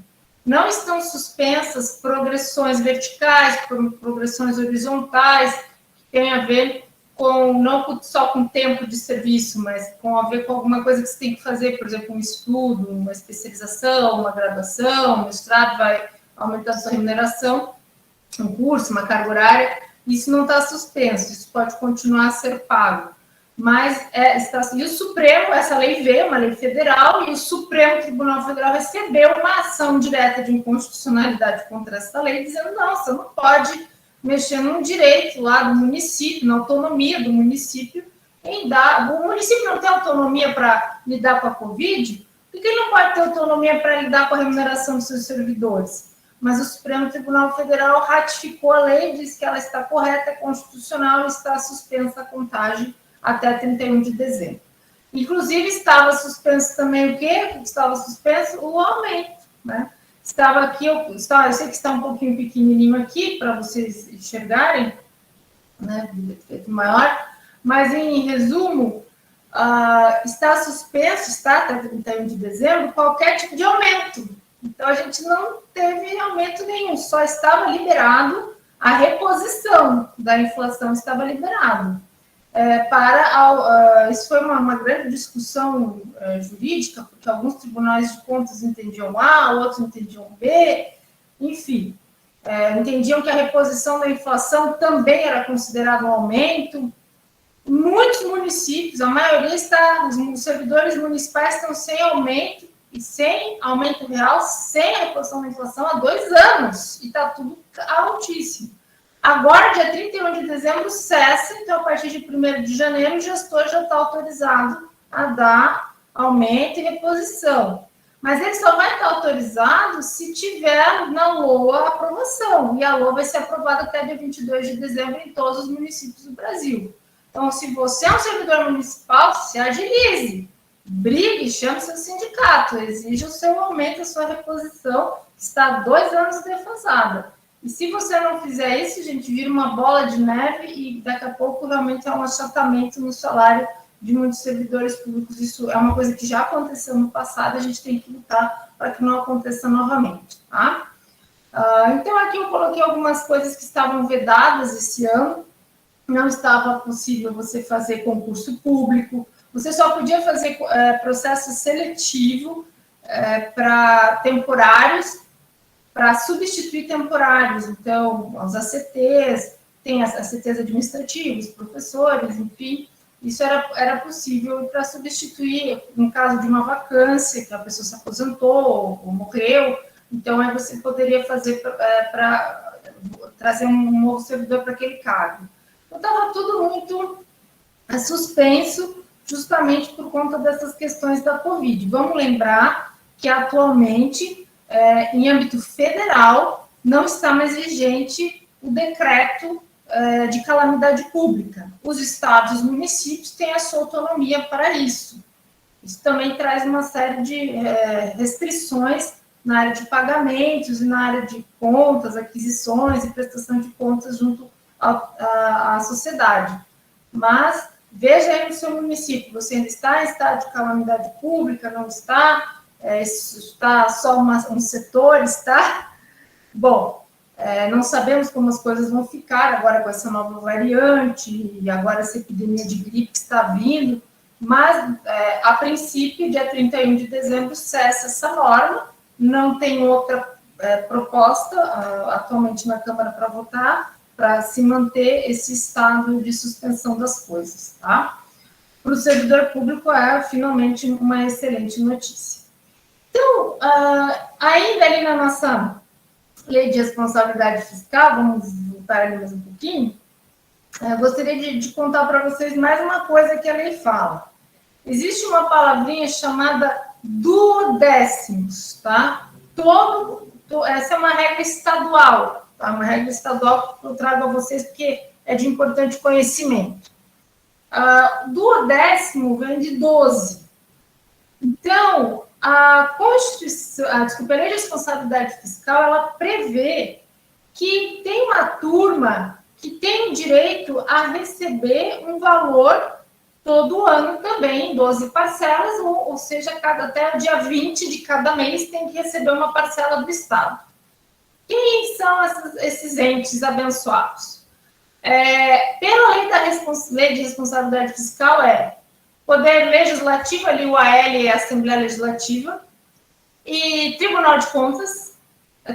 Não estão suspensas progressões verticais, progressões horizontais, que têm a ver não só com tempo de serviço, mas a ver com alguma coisa que você tem que fazer, por exemplo, um estudo, uma especialização, uma graduação, um mestrado vai aumentar a sua remuneração, um curso, uma carga horária. Isso não está suspenso, isso pode continuar a ser pago. Mas e o Supremo, essa lei veio, uma lei federal, e o Supremo Tribunal Federal recebeu uma ação direta de inconstitucionalidade contra essa lei, dizendo, não, você não pode mexer num direito lá do município, na autonomia do município, em dar. O município não tem autonomia para lidar com a Covid, porque ele não pode ter autonomia para lidar com a remuneração dos seus servidores. Mas o Supremo Tribunal Federal ratificou a lei, diz que ela está correta, é constitucional e está suspensa a contagem até 31 de dezembro. Inclusive, estava suspenso também o quê? Estava suspenso o aumento, né? Estava aqui, eu sei que está um pouquinho pequenininho aqui, para vocês enxergarem, né? Maior, mas, em resumo, está suspenso, está até 31 de dezembro, qualquer tipo de aumento. Então, a gente não teve aumento nenhum, só estava liberado a reposição da inflação, estava liberado. Isso foi uma grande discussão jurídica, porque alguns tribunais de contas entendiam A, outros entendiam B, enfim, entendiam que a reposição da inflação também era considerado um aumento. Muitos municípios, a maioria os servidores municipais estão sem aumento, e sem aumento real, sem a reposição da inflação há 2 anos, e está tudo altíssimo. Agora, dia 31 de dezembro, cessa, então, a partir de 1º de janeiro, o gestor já está autorizado a dar aumento e reposição. Mas ele só vai estar autorizado se tiver na LOA a aprovação, e a LOA vai ser aprovada até dia 22 de dezembro em todos os municípios do Brasil. Então, se você é um servidor municipal, se agilize, brigue, chame seu sindicato, exija o seu aumento, a sua reposição, que está há 2 anos defasada. E se você não fizer isso, gente, vira uma bola de neve e daqui a pouco realmente é um achatamento no salário de muitos servidores públicos. Isso é uma coisa que já aconteceu no passado, a gente tem que lutar para que não aconteça novamente, tá? Então, aqui eu coloquei algumas coisas que estavam vedadas esse ano. Não estava possível você fazer concurso público, você só podia fazer processo seletivo para temporários, para substituir temporários. Então, os ACTs, tem as ACTs administrativos, professores, enfim, isso era possível para substituir, no caso de uma vacância, que a pessoa se aposentou ou morreu, então aí você poderia fazer para trazer um novo servidor para aquele cargo. Então, estava tudo muito suspenso, justamente por conta dessas questões da Covid. Vamos lembrar que, atualmente, em âmbito federal, não está mais vigente o decreto de calamidade pública. Os estados e os municípios têm a sua autonomia para isso. Isso também traz uma série de restrições na área de pagamentos e na área de contas, aquisições e prestação de contas junto à sociedade. Mas veja aí no seu município, você ainda está em estado de calamidade pública, não está? Está só um setor, está? Bom, não sabemos como as coisas vão ficar agora com essa nova variante e agora essa epidemia de gripe que está vindo, mas, a princípio, dia 31 de dezembro, cessa essa norma, não tem outra proposta atualmente na Câmara para votar, para se manter esse estado de suspensão das coisas, tá? Para o servidor público é, finalmente, uma excelente notícia. Então, ainda ali na nossa lei de responsabilidade fiscal, vamos voltar ali mais um pouquinho, gostaria de contar para vocês mais uma coisa que a lei fala. Existe uma palavrinha chamada duodécimos, tá? Essa é uma regra estadual, tá? Uma regra estadual que eu trago a vocês porque é de importante conhecimento. Duodécimo vem de 12. Então, a Constituição, a Lei de Responsabilidade Fiscal, ela prevê que tem uma turma que tem direito a receber um valor todo ano também, em 12 parcelas, ou seja, até o dia 20 de cada mês tem que receber uma parcela do Estado. Quem são esses entes abençoados? Pela lei de responsabilidade fiscal Poder Legislativo, ali o AL é a Assembleia Legislativa, e Tribunal de Contas,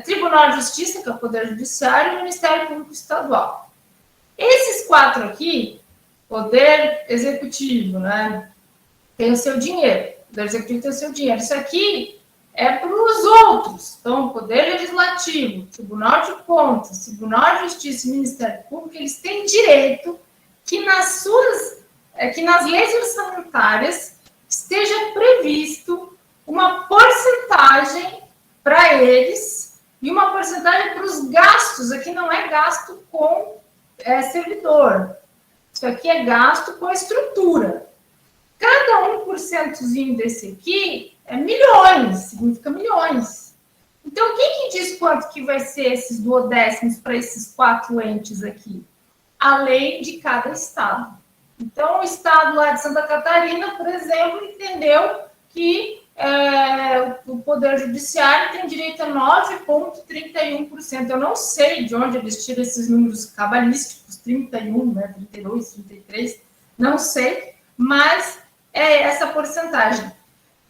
Tribunal de Justiça, que é o Poder Judiciário, e o Ministério Público Estadual. Esses 4 aqui, poder executivo, né? Tem o seu dinheiro. O poder executivo tem o seu dinheiro. Isso aqui é para os outros. Então, o Poder Legislativo, Tribunal de Contas, Tribunal de Justiça e Ministério Público, eles têm direito que nas leis orçamentárias esteja previsto uma porcentagem para eles e uma porcentagem para os gastos. Aqui não é gasto com servidor. Isso aqui é gasto com a estrutura. Cada 1% desse aqui é milhões, significa milhões. Então, quem que diz quanto que vai ser esses duodécimos para esses 4 entes aqui? A lei de cada estado. Então, o estado lá de Santa Catarina, por exemplo, entendeu que o Poder Judiciário tem direito a 9,31%. Eu não sei de onde eles tiram esses números cabalísticos, 31, né, 32, 33, não sei, mas é essa porcentagem.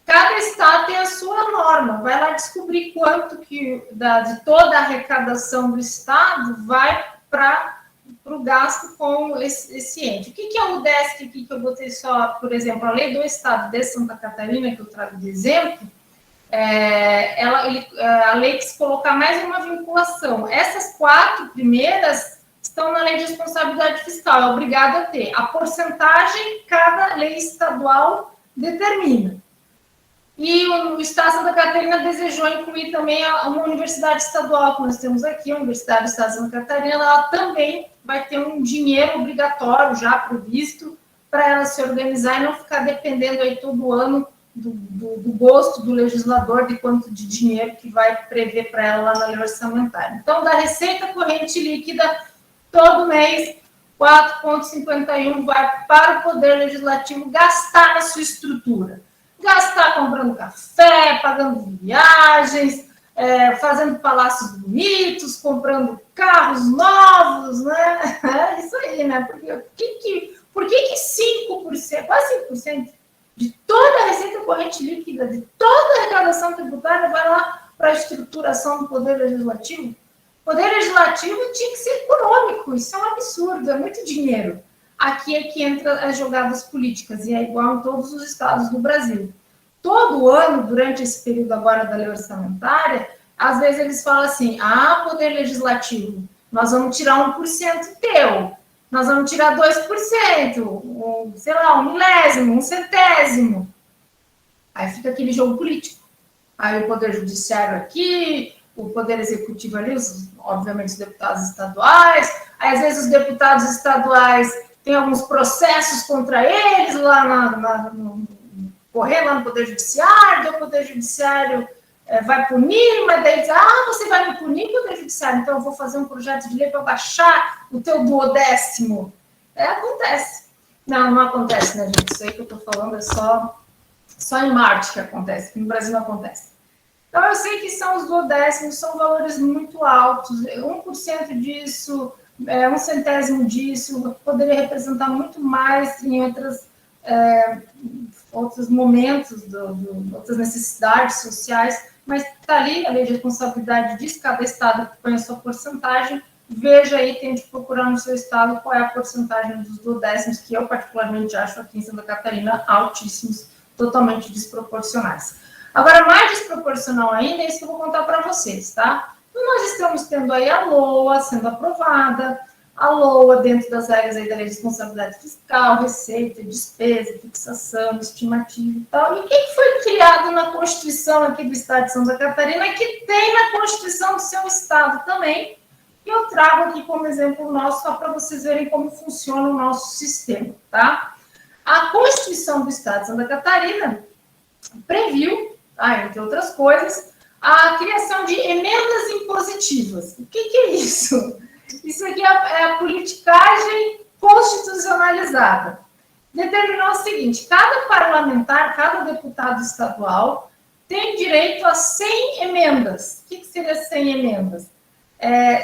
Cada estado tem a sua norma, vai lá descobrir quanto que de toda a arrecadação do estado vai para o gasto com esse ente. O que é o UDESC aqui, que eu botei só, por exemplo, a lei do estado de Santa Catarina, que eu trago de exemplo, a lei quis colocar mais uma vinculação. Essas 4 primeiras estão na lei de responsabilidade fiscal, é obrigado a ter. A porcentagem, cada lei estadual determina. E o Estado de Santa Catarina desejou incluir também uma universidade estadual, que nós temos aqui, a Universidade do Estado de Santa Catarina, ela também vai ter um dinheiro obrigatório já previsto para ela se organizar e não ficar dependendo aí todo ano do gosto do legislador de quanto de dinheiro que vai prever para ela lá na lei orçamentária. Então, da receita corrente líquida, todo mês, 4,51 vai para o Poder Legislativo gastar na sua estrutura. Gastar comprando café, pagando viagens, fazendo palácios bonitos, comprando carros novos, né? É isso aí, né? Por que 5%, quase 5% de toda a receita corrente líquida, de toda a arrecadação tributária vai lá para a estruturação do Poder Legislativo? O Poder Legislativo tinha que ser econômico, isso é um absurdo, é muito dinheiro. Aqui é que entra as jogadas políticas, e é igual em todos os estados do Brasil. Todo ano, durante esse período agora da lei orçamentária, às vezes eles falam assim, Poder Legislativo, nós vamos tirar 1% teu, nós vamos tirar 2%, sei lá, 1 milésimo, 1 centésimo. Aí fica aquele jogo político. Aí o Poder Judiciário aqui, o Poder Executivo ali, obviamente os deputados estaduais, aí às vezes os deputados estaduais têm alguns processos contra eles lá correr lá no Poder Judiciário, o Poder Judiciário vai punir, mas daí diz, você vai me punir, Poder Judiciário, então eu vou fazer um projeto de lei para baixar o teu duodécimo. Acontece. Não acontece, né, gente? Isso aí que eu estou falando é só em Marte que acontece, que no Brasil não acontece. Então, eu sei que são os duodécimos, são valores muito altos, 1% disso, 1 centésimo disso, poderia representar muito mais em outros momentos, outras necessidades sociais, mas está ali, a lei de responsabilidade diz, cada estado põe a sua porcentagem, veja aí, tente procurar no seu estado qual é a porcentagem dos duodécimos, que eu particularmente acho aqui em Santa Catarina altíssimos, totalmente desproporcionais. Agora, mais desproporcional ainda é isso que eu vou contar para vocês, tá? Então, nós estamos tendo aí a LOA sendo aprovada, a LOA dentro das regras aí da lei de responsabilidade fiscal, receita, despesa, fixação, estimativa e tal. E quem foi criado na Constituição aqui do Estado de Santa Catarina, que tem na Constituição do seu estado também, e eu trago aqui como exemplo nosso, só para vocês verem como funciona o nosso sistema, tá? A Constituição do Estado de Santa Catarina previu, entre outras coisas, a criação de emendas impositivas. O que é isso? Isso aqui é a politicagem constitucionalizada. Determinou o seguinte, cada parlamentar, cada deputado estadual tem direito a 100 emendas. O que seria 100 emendas?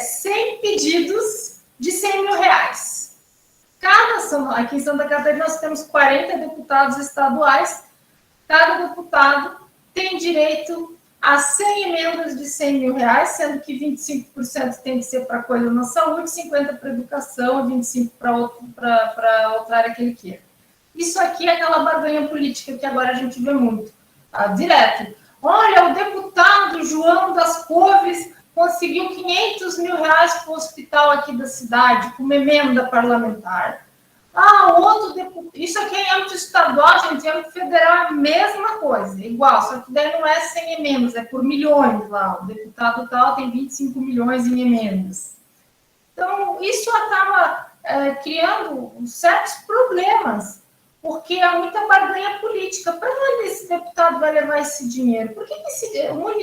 100 pedidos de 100 mil reais. Aqui em Santa Catarina nós temos 40 deputados estaduais, cada deputado tem direito a 100 emendas de 100 mil reais, sendo que 25% tem que ser para coisa na saúde, 50% para educação e 25% para outra área que ele queira. Isso aqui é aquela barganha política que agora a gente vê muito, tá? Direto. Olha, o deputado João das Couves conseguiu 500 mil reais para o hospital aqui da cidade, com uma emenda parlamentar. Outro deputado. Isso aqui é em âmbito estadual, gente, em âmbito federal é a mesma coisa, igual, só que daí não é 100 emendas, é por milhões lá. O deputado tal tem 25 milhões em emendas. Então, isso acaba criando certos problemas, porque há muita barganha política. Para onde esse deputado vai levar esse dinheiro? Por que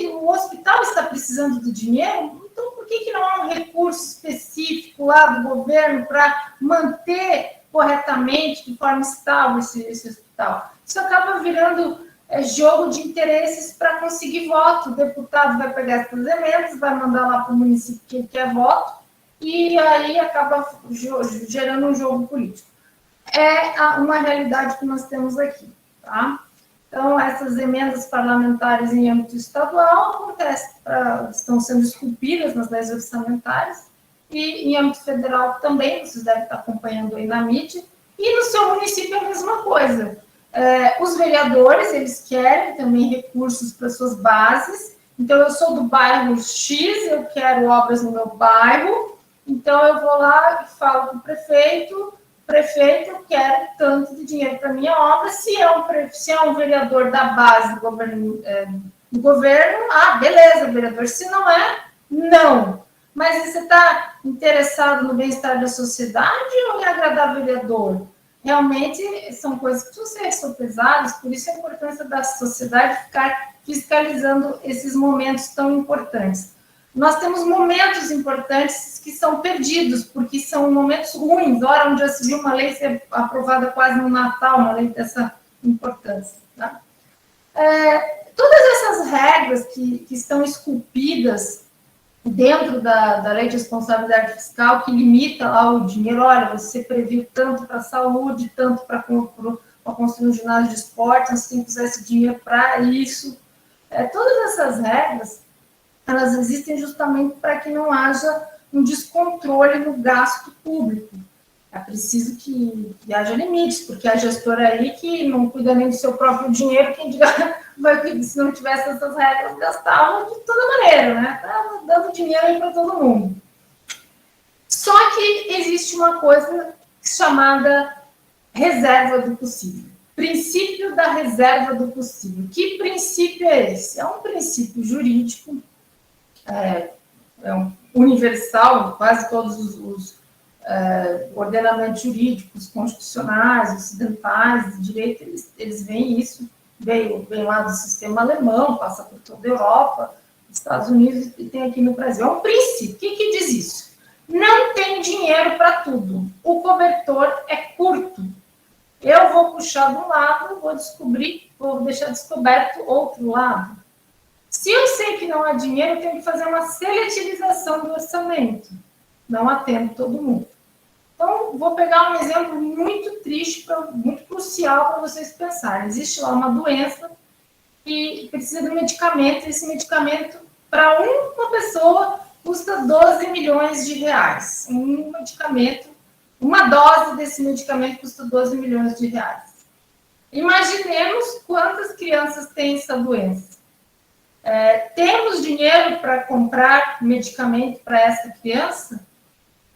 o hospital está precisando do dinheiro? Então, por que não há um recurso específico lá do governo para manter corretamente, de forma estável, esse hospital? Isso acaba virando jogo de interesses para conseguir voto. O deputado vai pegar essas emendas, vai mandar lá para o município que ele quer voto, e aí acaba gerando um jogo político. É uma realidade que nós temos aqui, tá? Então, essas emendas parlamentares em âmbito estadual estão sendo esculpidas nas leis orçamentárias, e em âmbito federal também, vocês devem estar acompanhando aí na mídia, e no seu município é a mesma coisa. Os vereadores, eles querem também recursos para suas bases. Então, eu sou do bairro X, eu quero obras no meu bairro, então eu vou lá e falo com o prefeito, eu quero tanto de dinheiro para minha obra. Se é um vereador da base do governo, beleza, vereador. Se não é, não. Mas você está interessado no bem-estar da sociedade ou em agradar o vereador? Realmente são coisas que precisam ser sopesadas, por isso a importância da sociedade ficar fiscalizando esses momentos tão importantes. Nós temos momentos importantes que são perdidos, porque são momentos ruins. Ora, onde já se viu uma lei ser aprovada quase no Natal, uma lei dessa importância. Tá? Todas essas regras que estão esculpidas dentro da lei de responsabilidade fiscal, que limita lá o dinheiro, olha, você previu tanto para a saúde, tanto para construir um ginásio de esporte, você tem que usar esse dinheiro para isso. Todas essas regras, elas existem justamente para que não haja um descontrole no gasto público. É preciso que haja limites, porque a gestora aí que não cuida nem do seu próprio dinheiro, quem diga, se não tivesse essas regras, gastava de toda maneira, né? Tá dando dinheiro aí para todo mundo. Só que existe uma coisa chamada reserva do possível. Princípio da reserva do possível. Que princípio é esse? É um princípio jurídico, universal, quase todos os ordenamentos jurídicos, constitucionais, ocidentais, de direito, eles veem isso, vem lá do sistema alemão, passa por toda a Europa, Estados Unidos e tem aqui no Brasil. É um princípio. O que diz isso? Não tem dinheiro para tudo. O cobertor é curto. Eu vou puxar de um lado, vou deixar descoberto outro lado. Se eu sei que não há dinheiro, eu tenho que fazer uma seletivização do orçamento. Não atendo todo mundo. Então, vou pegar um exemplo muito triste, muito crucial para vocês pensarem. Existe lá uma doença que precisa de um medicamento, e esse medicamento, para uma pessoa, custa 12 milhões de reais. Um medicamento, uma dose desse medicamento custa 12 milhões de reais. Imaginemos quantas crianças têm essa doença. Temos dinheiro para comprar medicamento para essa criança?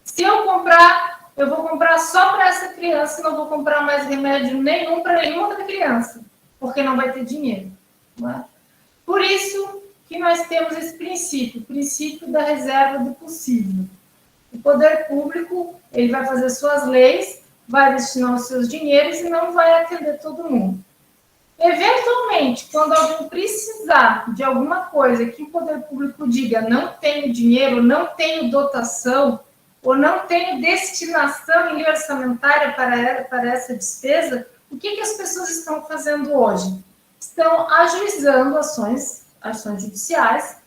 Se eu comprar, eu vou comprar só para essa criança, não vou comprar mais remédio nenhum para nenhuma outra criança, porque não vai ter dinheiro. Não é? Por isso que nós temos esse princípio, o princípio da reserva do possível. O poder público, ele vai fazer suas leis, vai destinar os seus dinheiros e não vai atender todo mundo. Eventualmente, quando alguém precisar de alguma coisa que o poder público diga não tenho dinheiro, não tenho dotação, ou não tenho destinação em orçamentária para essa despesa, o que as pessoas estão fazendo hoje? Estão ajuizando ações judiciais,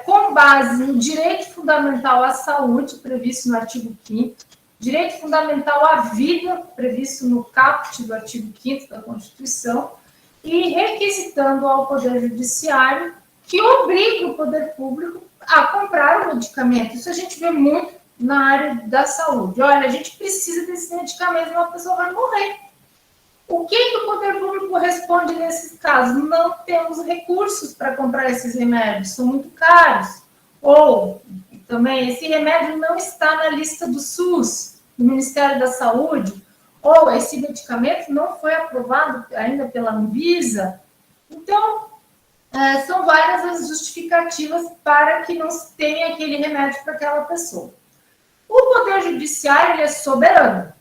com base no direito fundamental à saúde, previsto no artigo 5º, direito fundamental à vida, previsto no caput do artigo 5º da Constituição, e requisitando ao Poder Judiciário que obriga o poder público a comprar o medicamento. Isso a gente vê muito na área da saúde. Olha, a gente precisa desse medicamento, senão a pessoa vai morrer. O que o poder público responde nesses casos? Não temos recursos para comprar esses remédios, são muito caros. Ou, também, esse remédio não está na lista do SUS, do Ministério da Saúde, ou esse medicamento não foi aprovado ainda pela Anvisa. Então, são várias as justificativas para que não se tenha aquele remédio para aquela pessoa. O Poder Judiciário ele é soberano.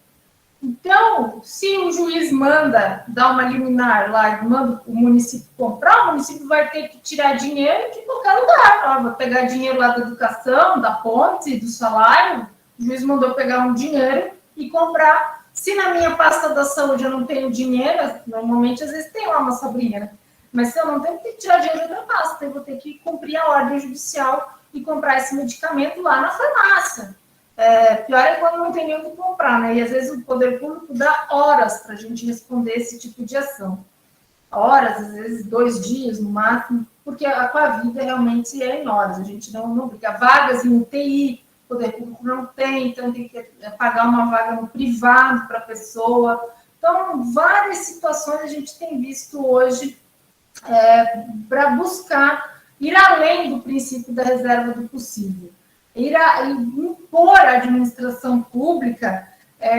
Então, se o juiz manda dar uma liminar lá, manda o município comprar, o município vai ter que tirar dinheiro de qualquer lugar. Vai pegar dinheiro lá da educação, da ponte, do salário. O juiz mandou pegar um dinheiro e comprar. Se na minha pasta da saúde eu não tenho dinheiro, normalmente às vezes tem lá uma sobrinha, né? Mas se eu não tenho, eu tenho que tirar dinheiro da pasta. Eu vou ter que cumprir a ordem judicial e comprar esse medicamento lá na farmácia. Pior é quando não tem nem o que comprar, né? E às vezes o poder público dá horas para a gente responder esse tipo de ação. Horas, às vezes 2 dias no máximo, porque com a vida realmente é em horas. A gente não fica vagas em UTI, o poder público não tem, então tem que pagar uma vaga no privado para a pessoa. Então, várias situações a gente tem visto hoje para buscar ir além do princípio da reserva do possível. Impor à administração pública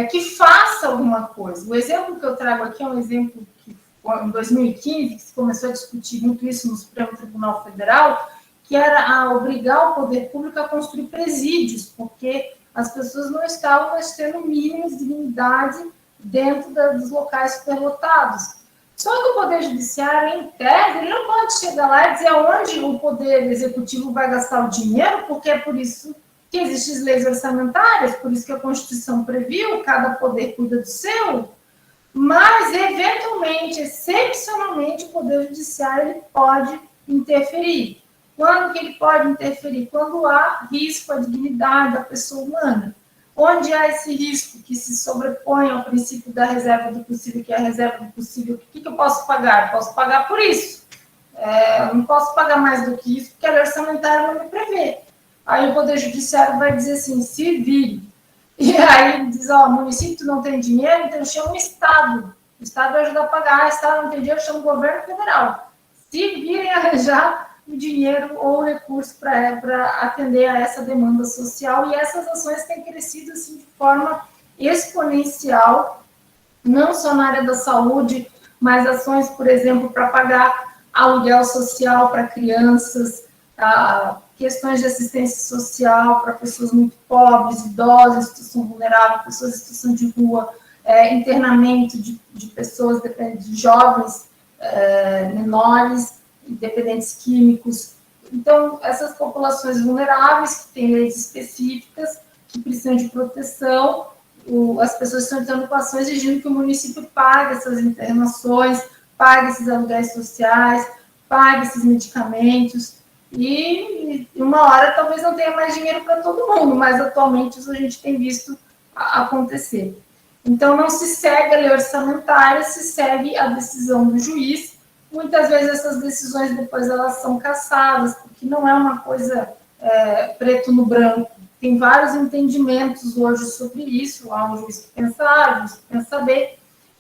que faça alguma coisa. O exemplo que eu trago aqui é um exemplo que, em 2015, que se começou a discutir muito isso no Supremo Tribunal Federal, que era obrigar o poder público a construir presídios, porque as pessoas não estavam mais tendo mínimos de dignidade dentro dos locais superlotados. Só que o Poder Judiciário, em tese, ele não pode chegar lá e dizer onde o Poder Executivo vai gastar o dinheiro, porque é por isso que existem as leis orçamentárias, por isso que a Constituição previu, cada poder cuida do seu, mas, eventualmente, excepcionalmente, o Poder Judiciário ele pode interferir. Quando que ele pode interferir? Quando há risco à dignidade da pessoa humana. Onde há esse risco que se sobrepõe ao princípio da reserva do possível, que é a reserva do possível, o que eu posso pagar? Eu posso pagar por isso. Eu não posso pagar mais do que isso, porque a lei orçamentária não me prevê. Aí o Poder Judiciário vai dizer assim, se vire. E aí diz, o município não tem dinheiro, então chama o Estado. O Estado vai ajudar a pagar, o Estado não tem dinheiro, chama o governo federal. Se virem arranjar o dinheiro ou o recurso para atender a essa demanda social, e essas ações têm crescido assim, de forma exponencial, não só na área da saúde, mas ações, por exemplo, para pagar aluguel social para crianças, questões de assistência social para pessoas muito pobres, idosos, situação vulnerável, pessoas em situação de rua, internamento de pessoas, de jovens menores, dependentes químicos. Então, essas populações vulneráveis, que têm leis específicas, que precisam de proteção, as pessoas estão entrando com ações exigindo que o município pague essas internações, pague esses aluguéis sociais, pague esses medicamentos, e uma hora talvez não tenha mais dinheiro para todo mundo, mas atualmente isso a gente tem visto acontecer. Então, não se segue a lei orçamentária, se segue a decisão do juiz. Muitas vezes essas decisões depois elas são cassadas, porque não é uma coisa preto no branco. Tem vários entendimentos hoje sobre isso, há um juiz que pensa A, um juiz que pensa B.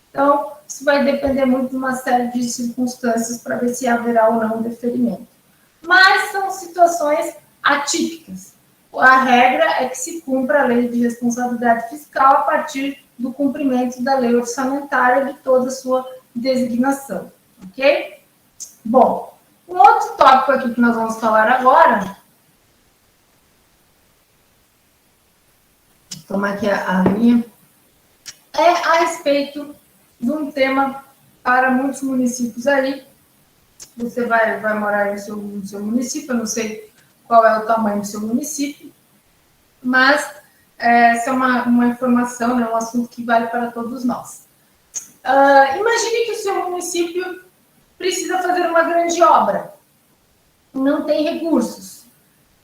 Então, isso vai depender muito de uma série de circunstâncias para ver se haverá ou não deferimento. Mas são situações atípicas. A regra é que se cumpra a lei de responsabilidade fiscal a partir do cumprimento da lei orçamentária de toda a sua designação. Ok? Bom, um outro tópico aqui que nós vamos falar agora, vou tomar aqui a minha, é a respeito de um tema para muitos municípios aí. Você vai morar no seu município, eu não sei qual é o tamanho do seu município, mas essa é uma informação, né, um assunto que vale para todos nós. Imagine que o seu município precisa fazer uma grande obra, não tem recursos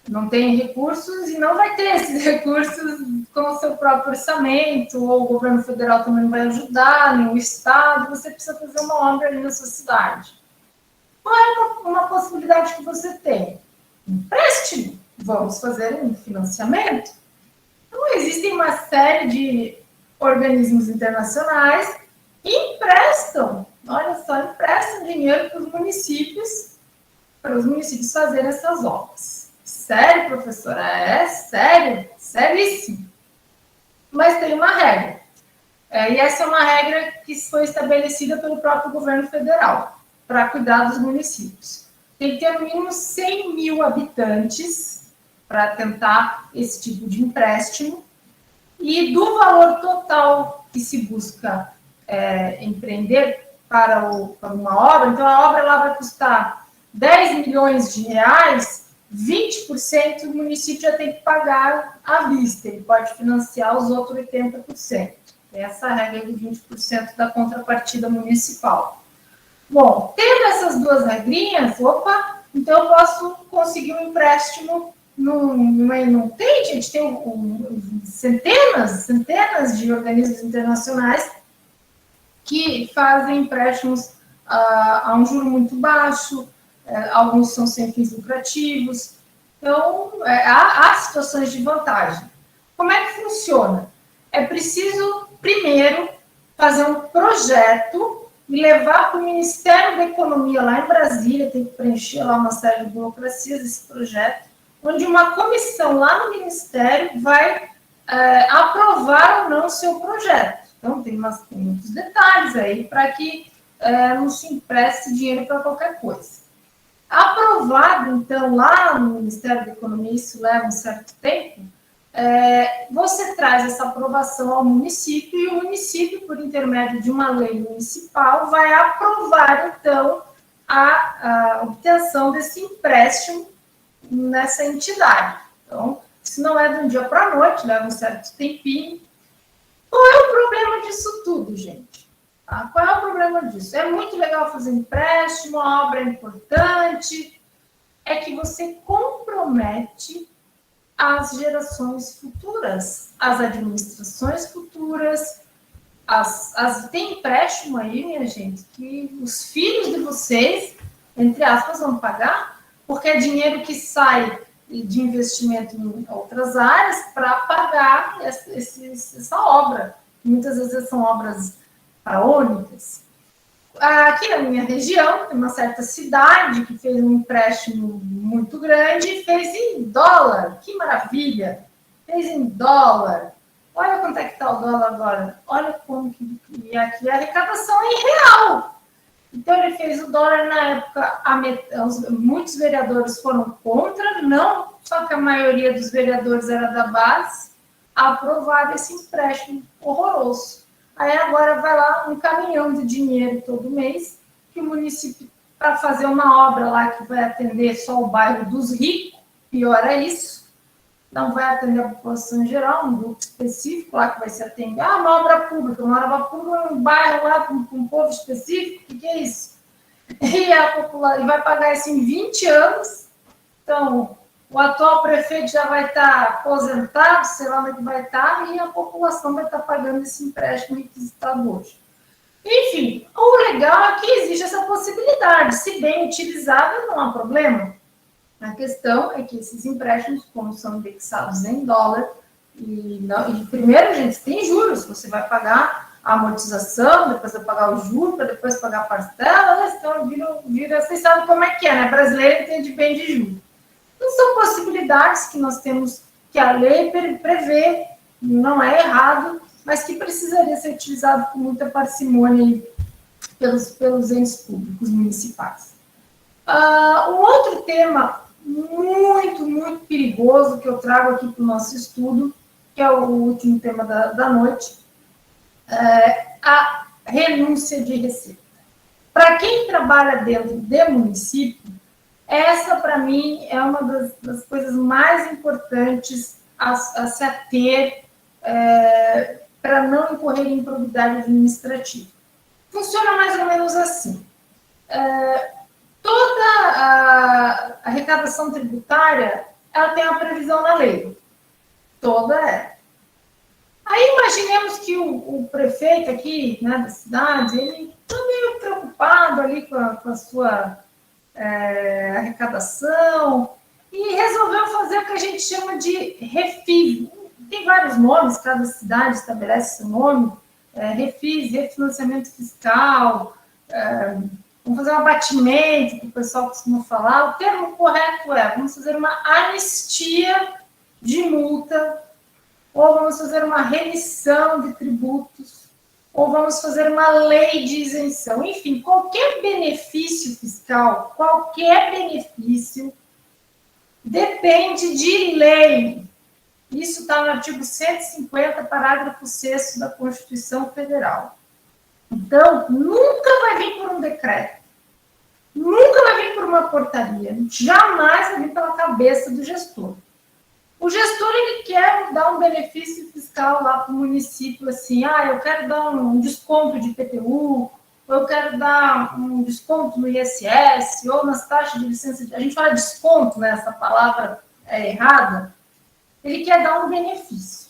e não vai ter esses recursos com o seu próprio orçamento, ou o governo federal também não vai ajudar, nem o estado, você precisa fazer uma obra ali na sua cidade. Qual é uma possibilidade que você tem? Empréstimo. Vamos fazer um financiamento. Então, existem uma série de organismos internacionais que emprestam, olha só, emprestam dinheiro para os municípios fazerem essas obras. Sério, professora? É sério, seríssimo. Mas tem uma regra. E essa é uma regra que foi estabelecida pelo próprio governo federal para cuidar dos municípios. Tem que ter no mínimo 100 mil habitantes para tentar esse tipo de empréstimo. E do valor total que se busca empreender para uma obra, então a obra ela vai custar 10 milhões de reais, 20% o município já tem que pagar à vista, ele pode financiar os outros 80%. Essa regra de 20% da contrapartida municipal. Bom, tendo essas duas regrinhas, então eu posso conseguir um empréstimo. Não tem, gente, tem centenas de organismos internacionais que fazem empréstimos a um juro muito baixo, alguns são sem fins lucrativos. Então, há situações de vantagem. Como é que funciona? É preciso, primeiro, fazer um projeto e levar para o Ministério da Economia, lá em Brasília, tem que preencher lá uma série de burocracias desse projeto, onde uma comissão lá no Ministério vai aprovar ou não o seu projeto. Então, tem muitos detalhes aí para que não se empreste dinheiro para qualquer coisa. Aprovado, então, lá no Ministério da Economia, isso leva um certo tempo, você traz essa aprovação ao município e o município, por intermédio de uma lei municipal, vai aprovar, então, a obtenção desse empréstimo nessa entidade. Então, isso não é de um dia para a noite, leva um certo tempinho. Qual é o problema disso tudo, gente? Tá? Qual é o problema disso? É muito legal fazer empréstimo, a obra é importante, é que você compromete as gerações futuras, as administrações futuras, tem empréstimo aí, minha gente, que os filhos de vocês, entre aspas, vão pagar, porque é dinheiro que sai de investimento em outras áreas para pagar essa obra. Muitas vezes são obras faraônicas. Aqui na minha região, tem uma certa cidade que fez um empréstimo muito grande e fez em dólar. Que maravilha! Fez em dólar. Olha quanto é que está o dólar agora. Olha como que... E aqui a arrecadação é em real. Então, ele fez o dólar na época, muitos vereadores foram contra, não, só que a maioria dos vereadores era da base, aprovaram esse empréstimo horroroso. Aí agora vai lá um caminhão de dinheiro todo mês, que o município, para fazer uma obra lá que vai atender só o bairro dos ricos, pior é isso, não vai atender a população em geral, um grupo específico lá que vai se atender. Uma obra pública num bairro lá com um povo específico, o que é isso? E vai pagar isso em 20 anos. Então, o atual prefeito já vai estar aposentado, sei lá onde ele vai estar, e a população vai estar pagando esse empréstimo requisitado hoje. Enfim, o legal é que existe essa possibilidade. Se bem utilizada, não há problema. A questão é que esses empréstimos, como são indexados em dólar, e primeiro, gente, tem juros, você vai pagar a amortização, depois vai pagar o juro, para depois pagar a parcela, então vocês sabem como é que é, né? Brasileiro entende bem de juros. Então, são possibilidades que nós temos, que a lei prevê, não é errado, mas que precisaria ser utilizado com muita parcimônia pelos entes públicos municipais. Um outro tema muito, muito perigoso que eu trago aqui para o nosso estudo, que é o último tema da noite, a renúncia de receita. Para quem trabalha dentro de município, essa, para mim, é uma das coisas mais importantes a se ater para não incorrer em improbidade administrativa. Funciona mais ou menos assim. Toda a arrecadação tributária, ela tem uma previsão na lei. Toda é. Aí imaginemos que o prefeito aqui, né, da cidade, ele está meio preocupado ali com a sua arrecadação, e resolveu fazer o que a gente chama de refis. Tem vários nomes, cada cidade estabelece seu nome, refis, refinanciamento fiscal, vamos fazer um abatimento, que o pessoal costuma falar. O termo correto é, vamos fazer uma anistia de multa, ou vamos fazer uma remissão de tributos, ou vamos fazer uma lei de isenção. Enfim, qualquer benefício fiscal, qualquer benefício, depende de lei. Isso está no artigo 150, parágrafo 6º da Constituição Federal. Então, nunca vai vir por um decreto, nunca vai vir por uma portaria, jamais vai vir pela cabeça do gestor. O gestor, ele quer dar um benefício fiscal lá para o município, assim, eu quero dar um desconto de IPTU, ou eu quero dar um desconto no ISS, ou nas taxas de licença. A gente fala desconto, né? Essa palavra é errada. Ele quer dar um benefício.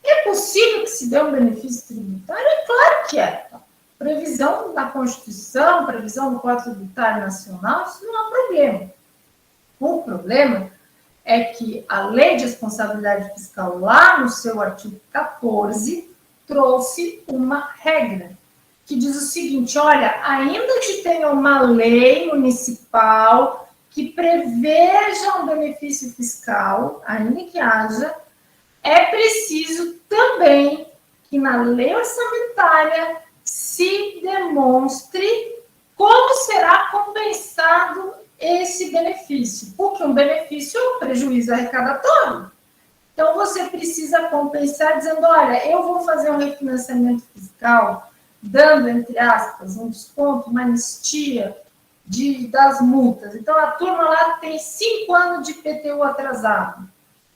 É possível que se dê um benefício tributário? É claro que é. Previsão da Constituição, previsão do Código Tributário Nacional, isso não é um problema. O problema é que a Lei de Responsabilidade Fiscal, lá no seu artigo 14, trouxe uma regra que diz o seguinte: olha, ainda que tenha uma lei municipal que preveja um benefício fiscal, ainda que haja, é preciso também que na lei orçamentária se demonstre como será compensado esse benefício, porque um benefício é um prejuízo arrecadatório. Então, você precisa compensar dizendo, olha, eu vou fazer um refinanciamento fiscal, dando, entre aspas, um desconto, uma anistia das multas. Então, a turma lá tem 5 anos de IPTU atrasado.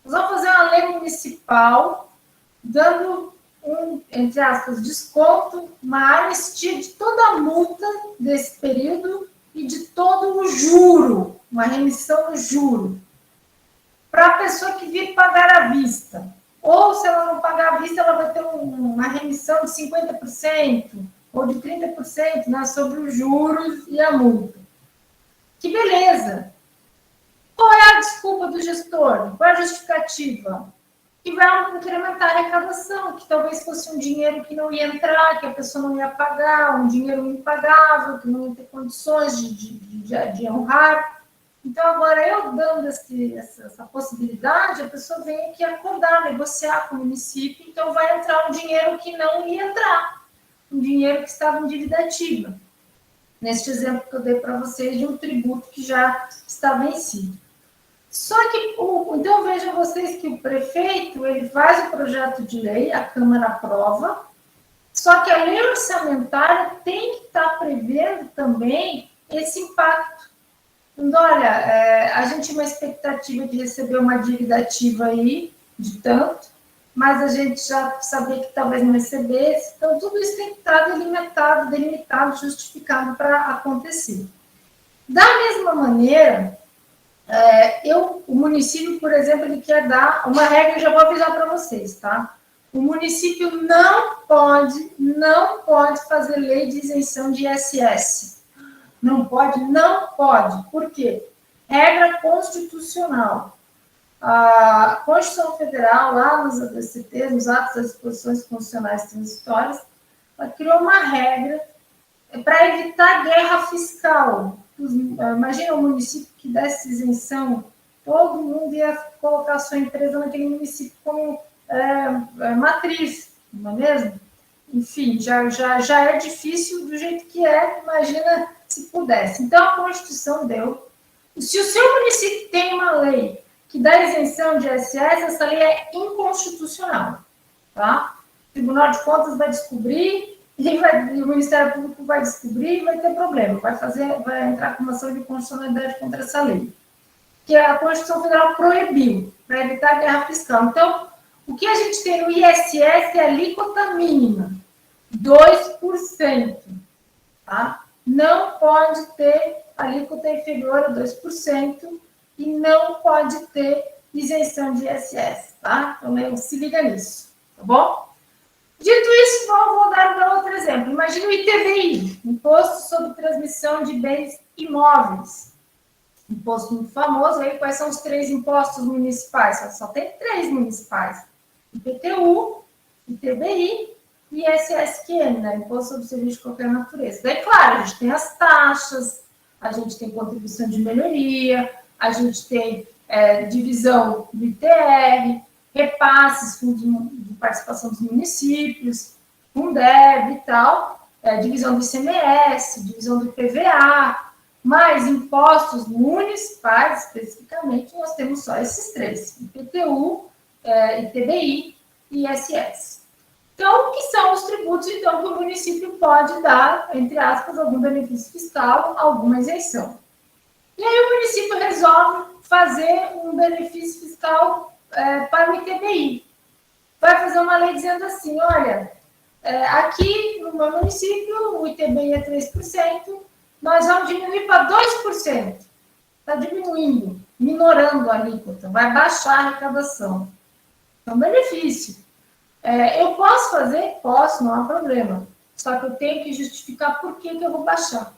Nós vamos fazer uma lei municipal, dando um, entre aspas, desconto, uma anistia de toda a multa desse período e de todo o juro, uma remissão do juro, para a pessoa que vir pagar à vista. Ou, se ela não pagar à vista, ela vai ter uma remissão de 50% ou de 30%, né, sobre os juros e a multa. Que beleza! Qual é a desculpa do gestor? Qual é a justificativa? Que vai incrementar a arrecadação, que talvez fosse um dinheiro que não ia entrar, que a pessoa não ia pagar, um dinheiro impagável, que não ia ter condições de honrar. Então, agora, eu dando essa possibilidade, a pessoa vem aqui acordar, negociar com o município, então vai entrar um dinheiro que não ia entrar, um dinheiro que estava em dívida ativa. Neste exemplo que eu dei para vocês de um tributo que já está vencido. Só que, então vejam vocês que o prefeito, ele faz o projeto de lei, a Câmara aprova, só que a lei orçamentária tem que estar prevendo também esse impacto. Então, olha, a gente tinha uma expectativa de receber uma dívida ativa aí, de tanto, mas a gente já sabia que talvez não recebesse, então tudo isso tem que estar delimitado, justificado para acontecer. Da mesma maneira, o município, por exemplo, ele quer dar uma regra, já vou avisar para vocês, tá? O município não pode fazer lei de isenção de ISS. Não pode? Não pode. Por quê? Regra constitucional. A Constituição Federal, lá nos ADCTs, nos atos das disposições constitucionais transitórias, ela criou uma regra para evitar guerra fiscal. Imagina um município que desse isenção, todo mundo ia colocar sua empresa naquele município como matriz, não é mesmo? Enfim, já é difícil do jeito que é, imagina se pudesse. Então, a Constituição deu. Se o seu município tem uma lei que dá isenção de ISS, essa lei é inconstitucional, tá? O Tribunal de Contas vai descobrir, e o Ministério Público vai descobrir e vai ter problema, vai entrar com uma ação de constitucionalidade contra essa lei, que a Constituição Federal proibiu, para evitar a guerra fiscal. Então, o que a gente tem no ISS é a alíquota mínima, 2%, tá? Não pode ter alíquota inferior a 2% e não pode ter isenção de ISS, tá? Então, se liga nisso, tá bom? Dito isso, vou dar um outro exemplo. Imagina o ITBI, Imposto sobre Transmissão de Bens Imóveis. imposto muito famoso. Aí, quais são os 3 impostos municipais? Só tem 3 municipais: IPTU, ITBI e ISSQN, né? Imposto sobre Serviço de Qualquer Natureza. Daí, claro, a gente tem as taxas, a gente tem contribuição de melhoria, a gente tem divisão do ITR, repasses, fundo de participação dos municípios, Fundeb e tal, divisão do ICMS, divisão do IPVA, mais impostos municipais, especificamente, nós temos só esses 3, IPTU, ITBI e ISS. Então, que são os tributos, então, que o município pode dar, entre aspas, algum benefício fiscal, alguma isenção. E aí o município resolve fazer um benefício fiscal para o ITBI. Vai fazer uma lei dizendo assim, olha, aqui no meu município, o ITBI é 3%, nós vamos diminuir para 2%. Está diminuindo, minorando a alíquota, vai baixar a arrecadação. É um benefício. Eu posso fazer? Posso, não há problema. Só que eu tenho que justificar por que eu vou baixar.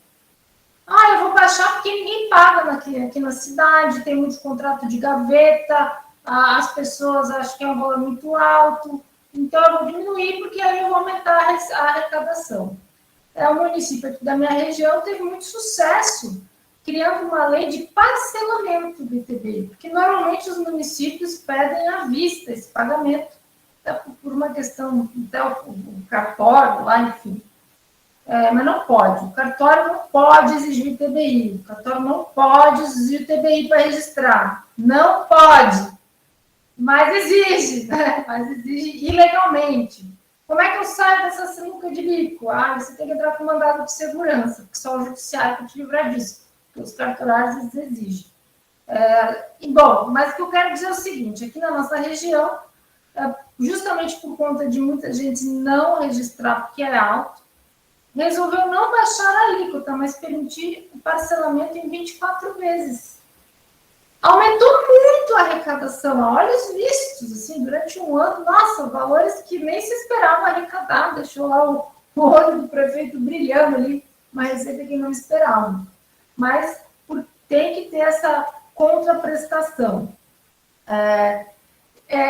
Eu vou baixar porque ninguém paga aqui na cidade, tem muito contrato de gaveta, as pessoas acham que é um valor muito alto, então eu vou diminuir porque aí eu vou aumentar a arrecadação. O município aqui da minha região teve muito sucesso criando uma lei de parcelamento do ITBI, porque normalmente os municípios pedem à vista esse pagamento, por uma questão, o cartório lá, enfim. Mas não pode. O cartório não pode exigir o ITBI. O cartório não pode exigir o ITBI para registrar. Não pode. Mas exige. Mas exige ilegalmente. Como é que eu saio dessa sinuca de bico? Você tem que entrar com mandado de segurança, porque só o judiciário pode te livrar disso, porque os cartorários exigem. Bom, mas o que eu quero dizer é o seguinte, aqui na nossa região, justamente por conta de muita gente não registrar porque é alto, resolveu não baixar a alíquota, mas permitir o parcelamento em 24 vezes. Aumentou muito a arrecadação, a olhos vistos, assim, durante um ano, nossa, valores que nem se esperava arrecadar, deixou lá o olho do prefeito brilhando ali, uma receita que não esperava. Mas tem que ter essa contraprestação.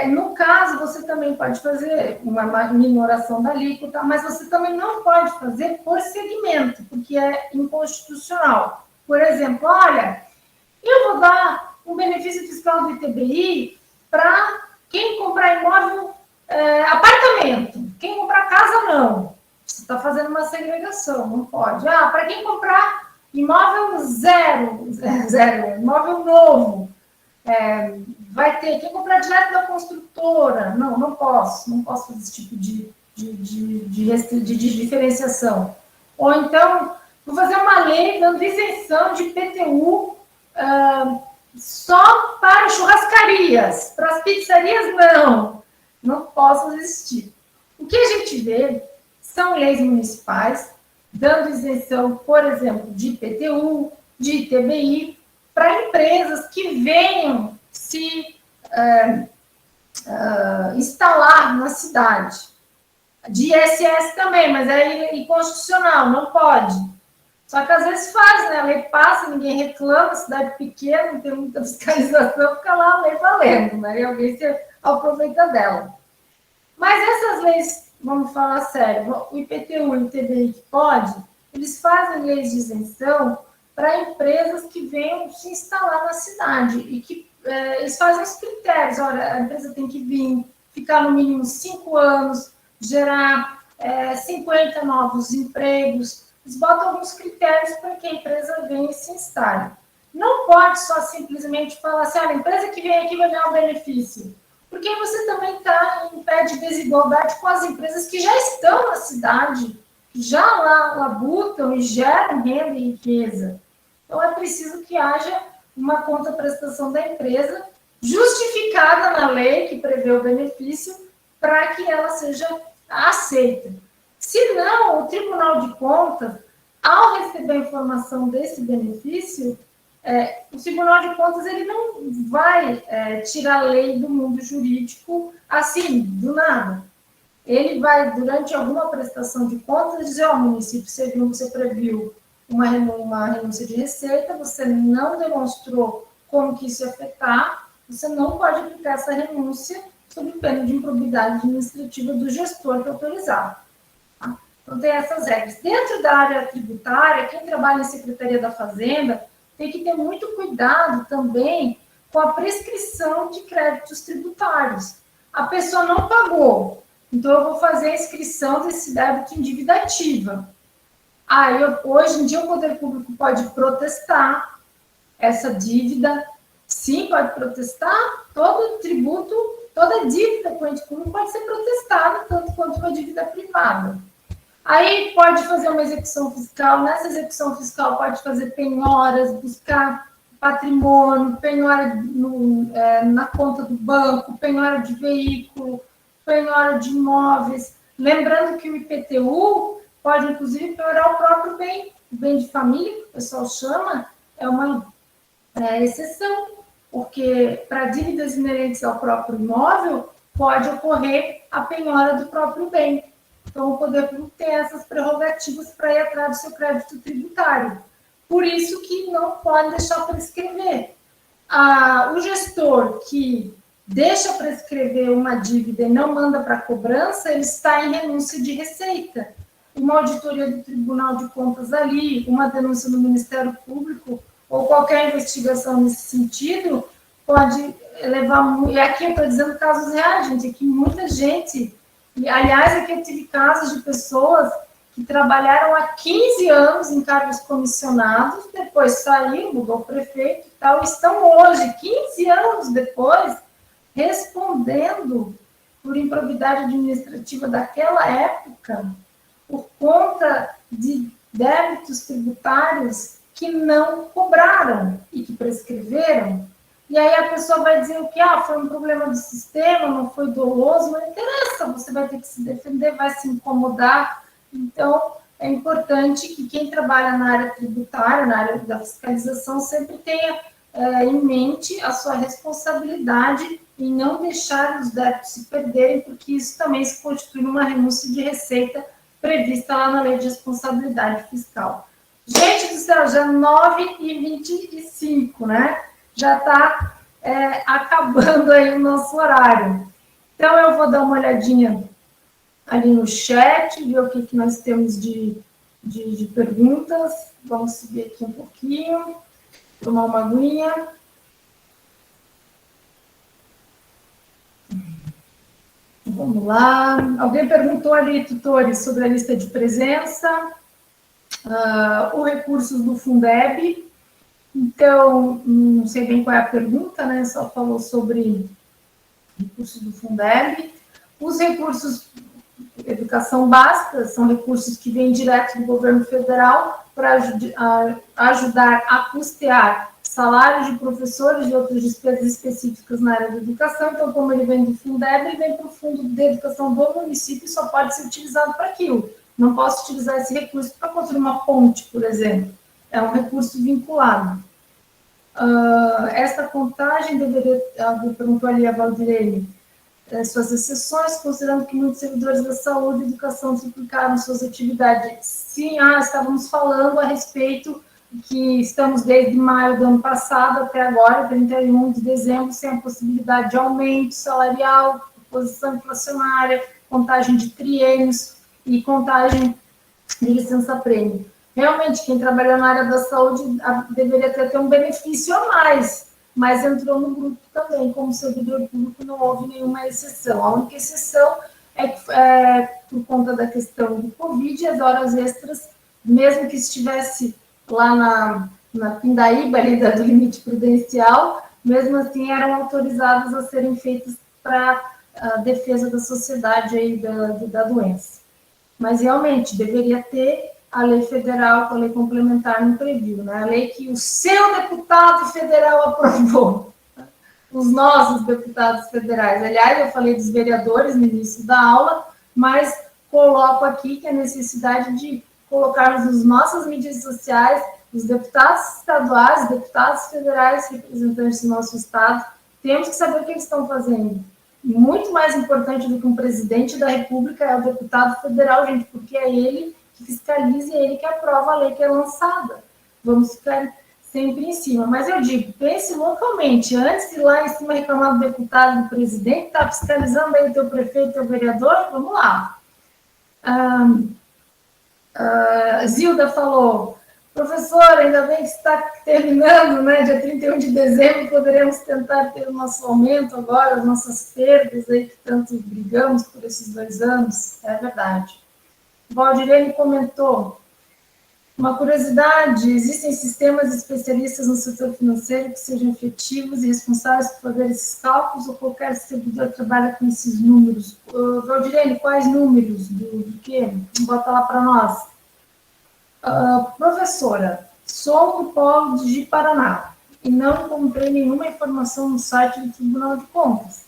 No caso, você também pode fazer uma minoração da alíquota, mas você também não pode fazer por segmento, porque é inconstitucional. Por exemplo, olha, eu vou dar um benefício fiscal do ITBI para quem comprar imóvel, apartamento. Quem comprar casa, não. Você está fazendo uma segregação, não pode. Para quem comprar imóvel zero, imóvel novo, vai ter. Quem comprar direto da construtora, não posso fazer esse tipo de diferenciação. Ou então, vou fazer uma lei dando isenção de IPTU só para churrascarias, para as pizzarias não posso existir. O que a gente vê são leis municipais dando isenção, por exemplo, de IPTU, de ITBI, para empresas que venham se instalar na cidade. De ISS também, mas é inconstitucional, não pode. Só que às vezes faz, né? A lei passa, ninguém reclama, cidade pequena, não tem muita fiscalização, fica lá a lei valendo, né? E alguém se aproveita dela. Mas essas leis, vamos falar sério, o IPTU e o ITBI que pode, eles fazem leis de isenção para empresas que venham se instalar na cidade e que eles fazem os critérios. Olha, a empresa tem que vir, ficar no mínimo 5 anos, gerar 50 novos empregos. Eles botam alguns critérios para que a empresa venha e se instale. Não pode só simplesmente falar assim, a empresa que vem aqui vai ganhar um benefício. Porque você também está em pé de desigualdade com as empresas que já estão na cidade, já lá labutam e geram renda e riqueza. Então, é preciso que haja uma contraprestação da empresa justificada na lei que prevê o benefício para que ela seja aceita. Se não, o Tribunal de Contas, ao receber a informação desse benefício, o Tribunal de Contas ele não vai tirar a lei do mundo jurídico assim, do nada. Ele vai, durante alguma prestação de contas, dizer, município, você previu uma renúncia de receita, você não demonstrou como que isso ia afetar, você não pode aplicar essa renúncia sob pena de improbidade administrativa do gestor que autorizar. Tá? Então, tem essas regras. Dentro da área tributária, quem trabalha em Secretaria da Fazenda tem que ter muito cuidado também com a prescrição de créditos tributários. A pessoa não pagou, então eu vou fazer a inscrição desse débito em dívida ativa. Hoje em dia o poder público pode protestar essa dívida, sim, pode protestar, todo tributo, toda dívida com ente público pode ser protestada, tanto quanto uma dívida privada. Aí pode fazer uma execução fiscal, nessa execução fiscal pode fazer penhoras, buscar patrimônio, penhora na conta do banco, penhora de veículo, penhora de imóveis. Lembrando que o IPTU pode, inclusive, penhorar o próprio bem, o bem de família, que o pessoal chama, é uma exceção, porque para dívidas inerentes ao próprio imóvel, pode ocorrer a penhora do próprio bem. Então, o poder público tem essas prerrogativas para ir atrás do seu crédito tributário. Por isso que não pode deixar prescrever. O gestor que deixa prescrever uma dívida e não manda para cobrança, ele está em renúncia de receita. Uma auditoria do Tribunal de Contas ali, uma denúncia do Ministério Público, ou qualquer investigação nesse sentido, pode levar... E aqui eu estou dizendo casos reais, gente, aqui muita gente... E, aliás, aqui eu tive casos de pessoas que trabalharam há 15 anos em cargos comissionados, depois saíram, mudou o prefeito e tal, estão hoje, 15 anos depois, respondendo por improbidade administrativa daquela época, por conta de débitos tributários que não cobraram e que prescreveram. E aí a pessoa vai dizer o que? Foi um problema do sistema, não foi doloso, não interessa, você vai ter que se defender, vai se incomodar. Então, é importante que quem trabalha na área tributária, na área da fiscalização, sempre tenha em mente a sua responsabilidade em não deixar os débitos se perderem, porque isso também se constitui numa renúncia de receita prevista lá na Lei de Responsabilidade Fiscal. Gente do céu, já 9h25, né? Já está acabando aí o nosso horário. Então, eu vou dar uma olhadinha ali no chat, ver o que nós temos de perguntas. Vamos subir aqui um pouquinho, tomar uma aguinha. Vamos lá. Alguém perguntou ali, tutores, sobre a lista de presença, os recursos do Fundeb. Então, não sei bem qual é a pergunta, né? Só falou sobre recursos do Fundeb. Os recursos de educação básica são recursos que vêm direto do governo federal para ajudar a custear salários de professores e outras despesas específicas na área da educação. Então, como ele vem do Fundeb, ele vem para o Fundo de Educação do município e só pode ser utilizado para aquilo. Não posso utilizar esse recurso para construir uma ponte, por exemplo. É um recurso vinculado. Essa contagem deveria, perguntou ali a Valdirene, suas exceções, considerando que muitos servidores da saúde e educação triplicaram suas atividades. Sim, estávamos falando a respeito que estamos desde maio do ano passado até agora, 31 de dezembro, sem a possibilidade de aumento salarial, posição inflacionária, contagem de triênios e contagem de licença-prêmio. Realmente, quem trabalha na área da saúde deveria ter um benefício a mais, mas entrou no grupo também, como servidor público não houve nenhuma exceção. A única exceção é por conta da questão do Covid, as horas extras, mesmo que estivesse lá na pindaíba ali do limite prudencial, mesmo assim eram autorizadas a serem feitas para a defesa da sociedade aí da doença. Mas realmente deveria ter. A lei federal, com a lei complementar, não previu, né? A lei que o seu deputado federal aprovou, os nossos deputados federais. Aliás, eu falei dos vereadores no início da aula, mas coloco aqui que a necessidade de colocarmos nas nossas mídias sociais os deputados estaduais, deputados federais, representantes do nosso estado, temos que saber o que eles estão fazendo. Muito mais importante do que um presidente da República é o deputado federal, gente, porque é ele que fiscaliza e é ele que aprova a lei que é lançada. Vamos ficar sempre em cima. Mas eu digo, pense localmente, antes de ir lá em cima reclamar do deputado, do presidente, está fiscalizando aí o teu prefeito, teu vereador, vamos lá. Zilda falou, professor, ainda bem que está terminando, né? Dia 31 de dezembro, poderemos tentar ter o nosso aumento agora, as nossas perdas aí que tanto brigamos por esses 2 anos. É verdade. Valdirene comentou, uma curiosidade, existem sistemas especialistas no setor financeiro que sejam efetivos e responsáveis por fazer esses cálculos ou qualquer servidor trabalha com esses números? Valdirene, quais números? Do quê? Bota lá para nós. Professora, sou do Polo de Paraná e não encontrei nenhuma informação no site do Tribunal de Contas,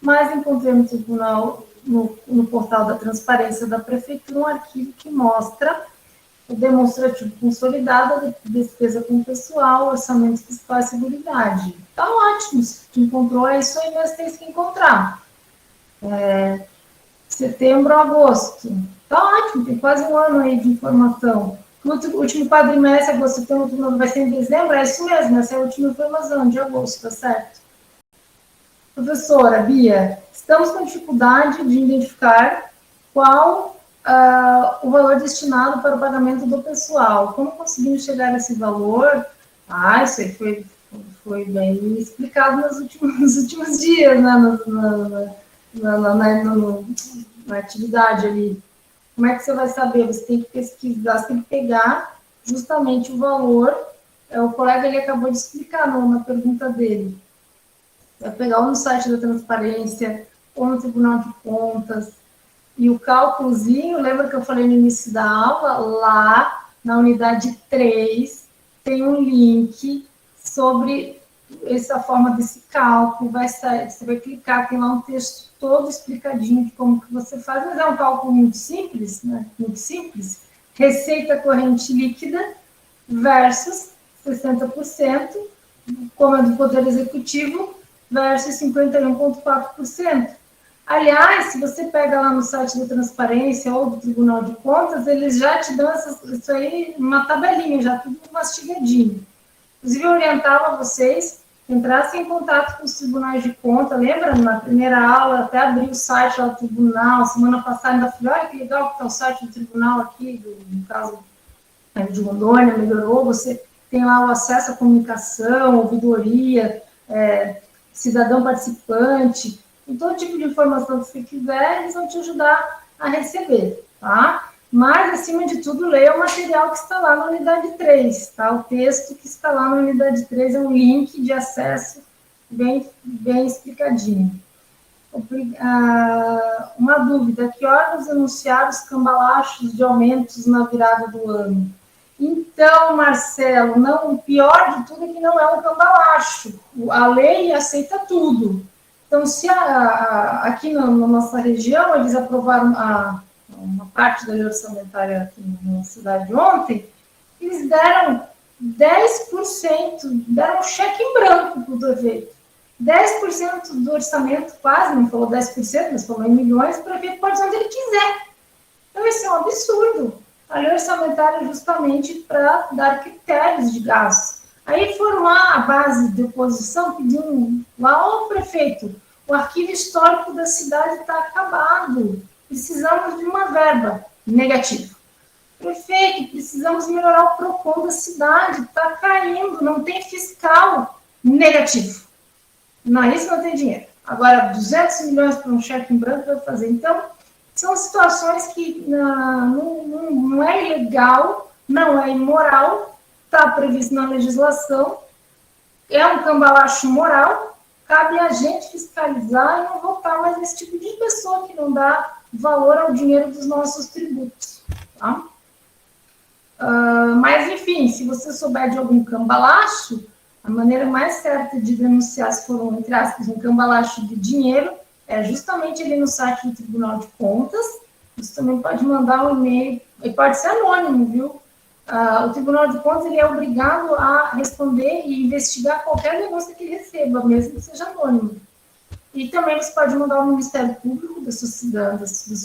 mas encontrei no Tribunal, no portal da Transparência da Prefeitura, um arquivo que mostra o demonstrativo consolidado de despesa com pessoal, orçamento fiscal e seguridade. Tá ótimo, se tu encontrou, é isso aí mesmo, tem que encontrar. Setembro, agosto. Tá ótimo, tem quase um ano aí de informação. No último quadrimestre, agosto, setembro, vai ser em dezembro, é isso mesmo, essa é a última informação de agosto, tá certo? Professora Bia, estamos com dificuldade de identificar qual o valor destinado para o pagamento do pessoal. Como conseguimos chegar a esse valor? Isso aí foi bem explicado nos últimos dias, né? Na atividade ali. Como é que você vai saber? Você tem que pesquisar, você tem que pegar justamente o valor. O colega ele acabou de explicar na pergunta dele. Vai pegar ou no site da Transparência, ou no Tribunal de Contas, e o cálculozinho, lembra que eu falei no início da aula? Lá, na unidade 3, tem um link sobre essa forma desse cálculo, vai sair, você vai clicar, tem lá um texto todo explicadinho de como que você faz, mas é um cálculo muito simples, né? Muito simples. Receita corrente líquida versus 60%, como é do Poder Executivo, versus 51,4%. Aliás, se você pega lá no site da Transparência ou do Tribunal de Contas, eles já te dão isso aí, uma tabelinha, já tudo mastigadinho. Inclusive, eu orientava vocês que entrassem em contato com os tribunais de contas. Lembra, na primeira aula, até abri o site lá do tribunal, semana passada ainda falei, olha que legal que está o site do tribunal aqui, no caso de Rondônia, melhorou, você tem lá o acesso à comunicação, ouvidoria, cidadão participante, e todo tipo de informação que você quiser, eles vão te ajudar a receber, tá? Mas, acima de tudo, leia o material que está lá na unidade 3, tá? O texto que está lá na unidade 3 é um link de acesso bem explicadinho. Uma dúvida, que órgãos anunciaram os cambalachos de aumentos na virada do ano? Então, Marcelo, o pior de tudo é que não é um cambalacho. A lei aceita tudo. Então, se aqui na nossa região eles aprovaram uma parte da lei orçamentária aqui na cidade ontem, eles deram 10%, deram um cheque em branco para o prefeito. 10% do orçamento, quase, não falou 10%, mas falou em milhões, o prefeito pode usar onde ele quiser. Então, isso é um absurdo. A lei orçamentária é justamente para dar critérios de gasto. Aí foram lá a base de oposição pedindo lá, ô prefeito, o arquivo histórico da cidade está acabado, precisamos de uma verba. Negativo. Prefeito, precisamos melhorar o PROCON da cidade, está caindo, não tem fiscal. Negativo. Não, isso não tem dinheiro. Agora, 200 milhões para um cheque em branco vai fazer. Então, são situações que não é ilegal, não é imoral, está previsto na legislação, é um cambalacho moral, cabe a gente fiscalizar e não votar mais nesse tipo de pessoa que não dá valor ao dinheiro dos nossos tributos. Tá? Mas, enfim, se você souber de algum cambalacho, a maneira mais certa de denunciar se for, entre aspas, um cambalacho de dinheiro é justamente ali no site do Tribunal de Contas. Você também pode mandar um e-mail, e pode ser anônimo, viu? O Tribunal de Contas ele é obrigado a responder e investigar qualquer denúncia que receba, mesmo que seja anônimo. E também você pode mandar ao Ministério Público da sua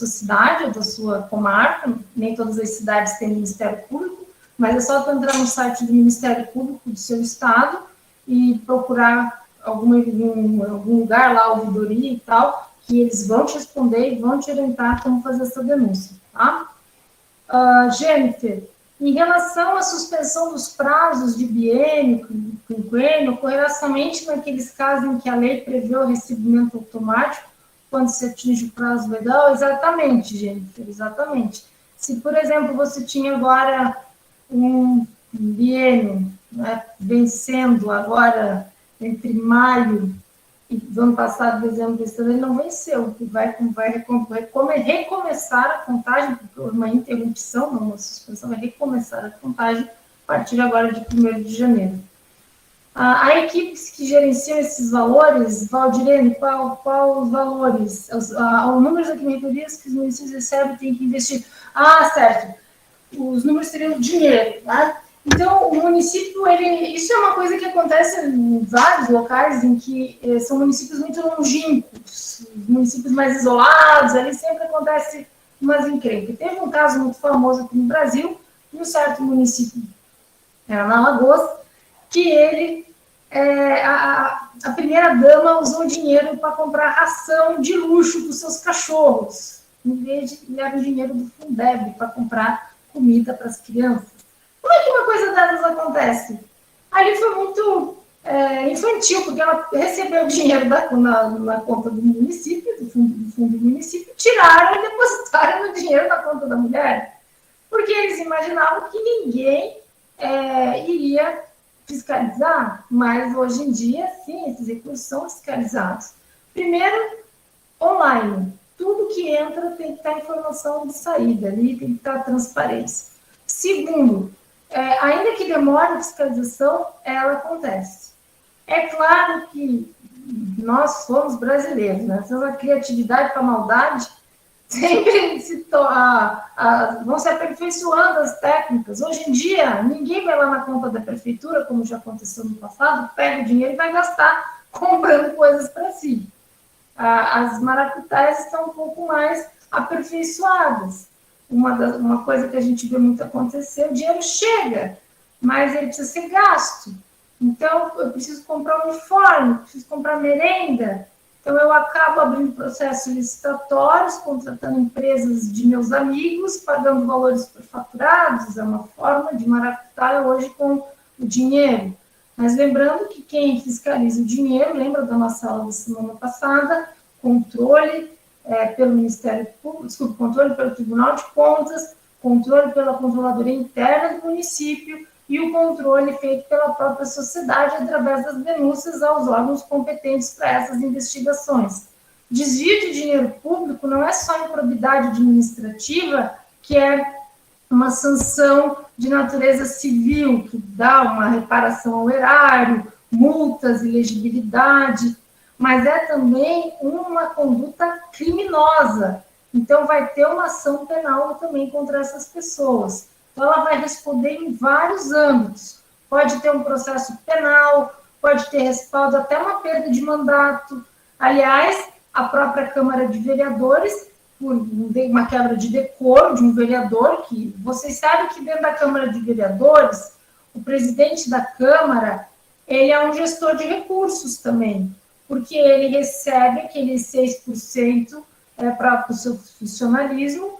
cidade ou da sua comarca. Nem todas as cidades têm Ministério Público, mas é só entrar no site do Ministério Público do seu estado e procurar algum lugar lá, ouvidoria e tal, que eles vão te responder e vão te orientar como fazer essa denúncia, tá? Jennifer, em relação à suspensão dos prazos de biênio, quinquênio, ocorrerá somente naqueles casos em que a lei prevê o recebimento automático quando se atinge o prazo legal? Exatamente, Jennifer, exatamente. Se, por exemplo, você tinha agora um biênio, né, vencendo agora entre maio do ano passado, dezembro desse ano, ele não venceu, vai recomeçar a contagem, por uma interrupção, não uma suspensão, vai recomeçar a contagem a partir agora de 1º de janeiro. A equipes que gerenciam esses valores, Valdirene, qual os valores? O número de recolhidas que os municípios recebem tem que investir. Certo. Os números seriam dinheiro, tá? Então, o município, isso é uma coisa que acontece em vários locais em que são municípios muito longínquos, municípios mais isolados, ali sempre acontece umas encrencas. Teve um caso muito famoso aqui no Brasil, de um certo município, era na Alagoas, que a primeira-dama usou dinheiro para comprar ração de luxo para os seus cachorros, em vez de levar o dinheiro do Fundeb para comprar comida para as crianças. Como é que uma coisa dessas acontece? Ali foi muito infantil, porque ela recebeu o dinheiro na conta do município, do fundo do município, tiraram e depositaram o dinheiro na conta da mulher, porque eles imaginavam que ninguém iria fiscalizar, mas hoje em dia, sim, esses recursos são fiscalizados. Primeiro, online. Tudo que entra tem que estar informação de saída, ali tem que estar transparência. Segundo, ainda que demore a fiscalização, ela acontece. É claro que nós somos brasileiros, né? A criatividade para a maldade sempre vão se aperfeiçoando as técnicas. Hoje em dia, ninguém vai lá na conta da prefeitura, como já aconteceu no passado, pega o dinheiro e vai gastar comprando coisas para si. As maracutaias estão um pouco mais aperfeiçoadas. Uma coisa que a gente vê muito acontecer, o dinheiro chega, mas ele precisa ser gasto. Então, eu preciso comprar um uniforme, preciso comprar merenda. Então, eu acabo abrindo processos licitatórios, contratando empresas de meus amigos, pagando valores por faturados, é uma forma de maracutaia hoje com o dinheiro. Mas lembrando que quem fiscaliza o dinheiro, lembra da nossa aula da semana passada, controle pelo Ministério Público, controle pelo Tribunal de Contas, controle pela Controladoria Interna do município e o controle feito pela própria sociedade através das denúncias aos órgãos competentes para essas investigações. Desvio de dinheiro público não é só improbidade administrativa, que é uma sanção de natureza civil, que dá uma reparação ao erário, multas, ilegibilidade, mas é também uma conduta criminosa. Então, vai ter uma ação penal também contra essas pessoas. Então, ela vai responder em vários âmbitos. Pode ter um processo penal, pode ter respaldo, até uma perda de mandato. Aliás, a própria Câmara de Vereadores, por uma quebra de decoro de um vereador, que vocês sabem que dentro da Câmara de Vereadores, o presidente da Câmara, ele é um gestor de recursos também, porque ele recebe aqueles 6% para o seu funcionalismo,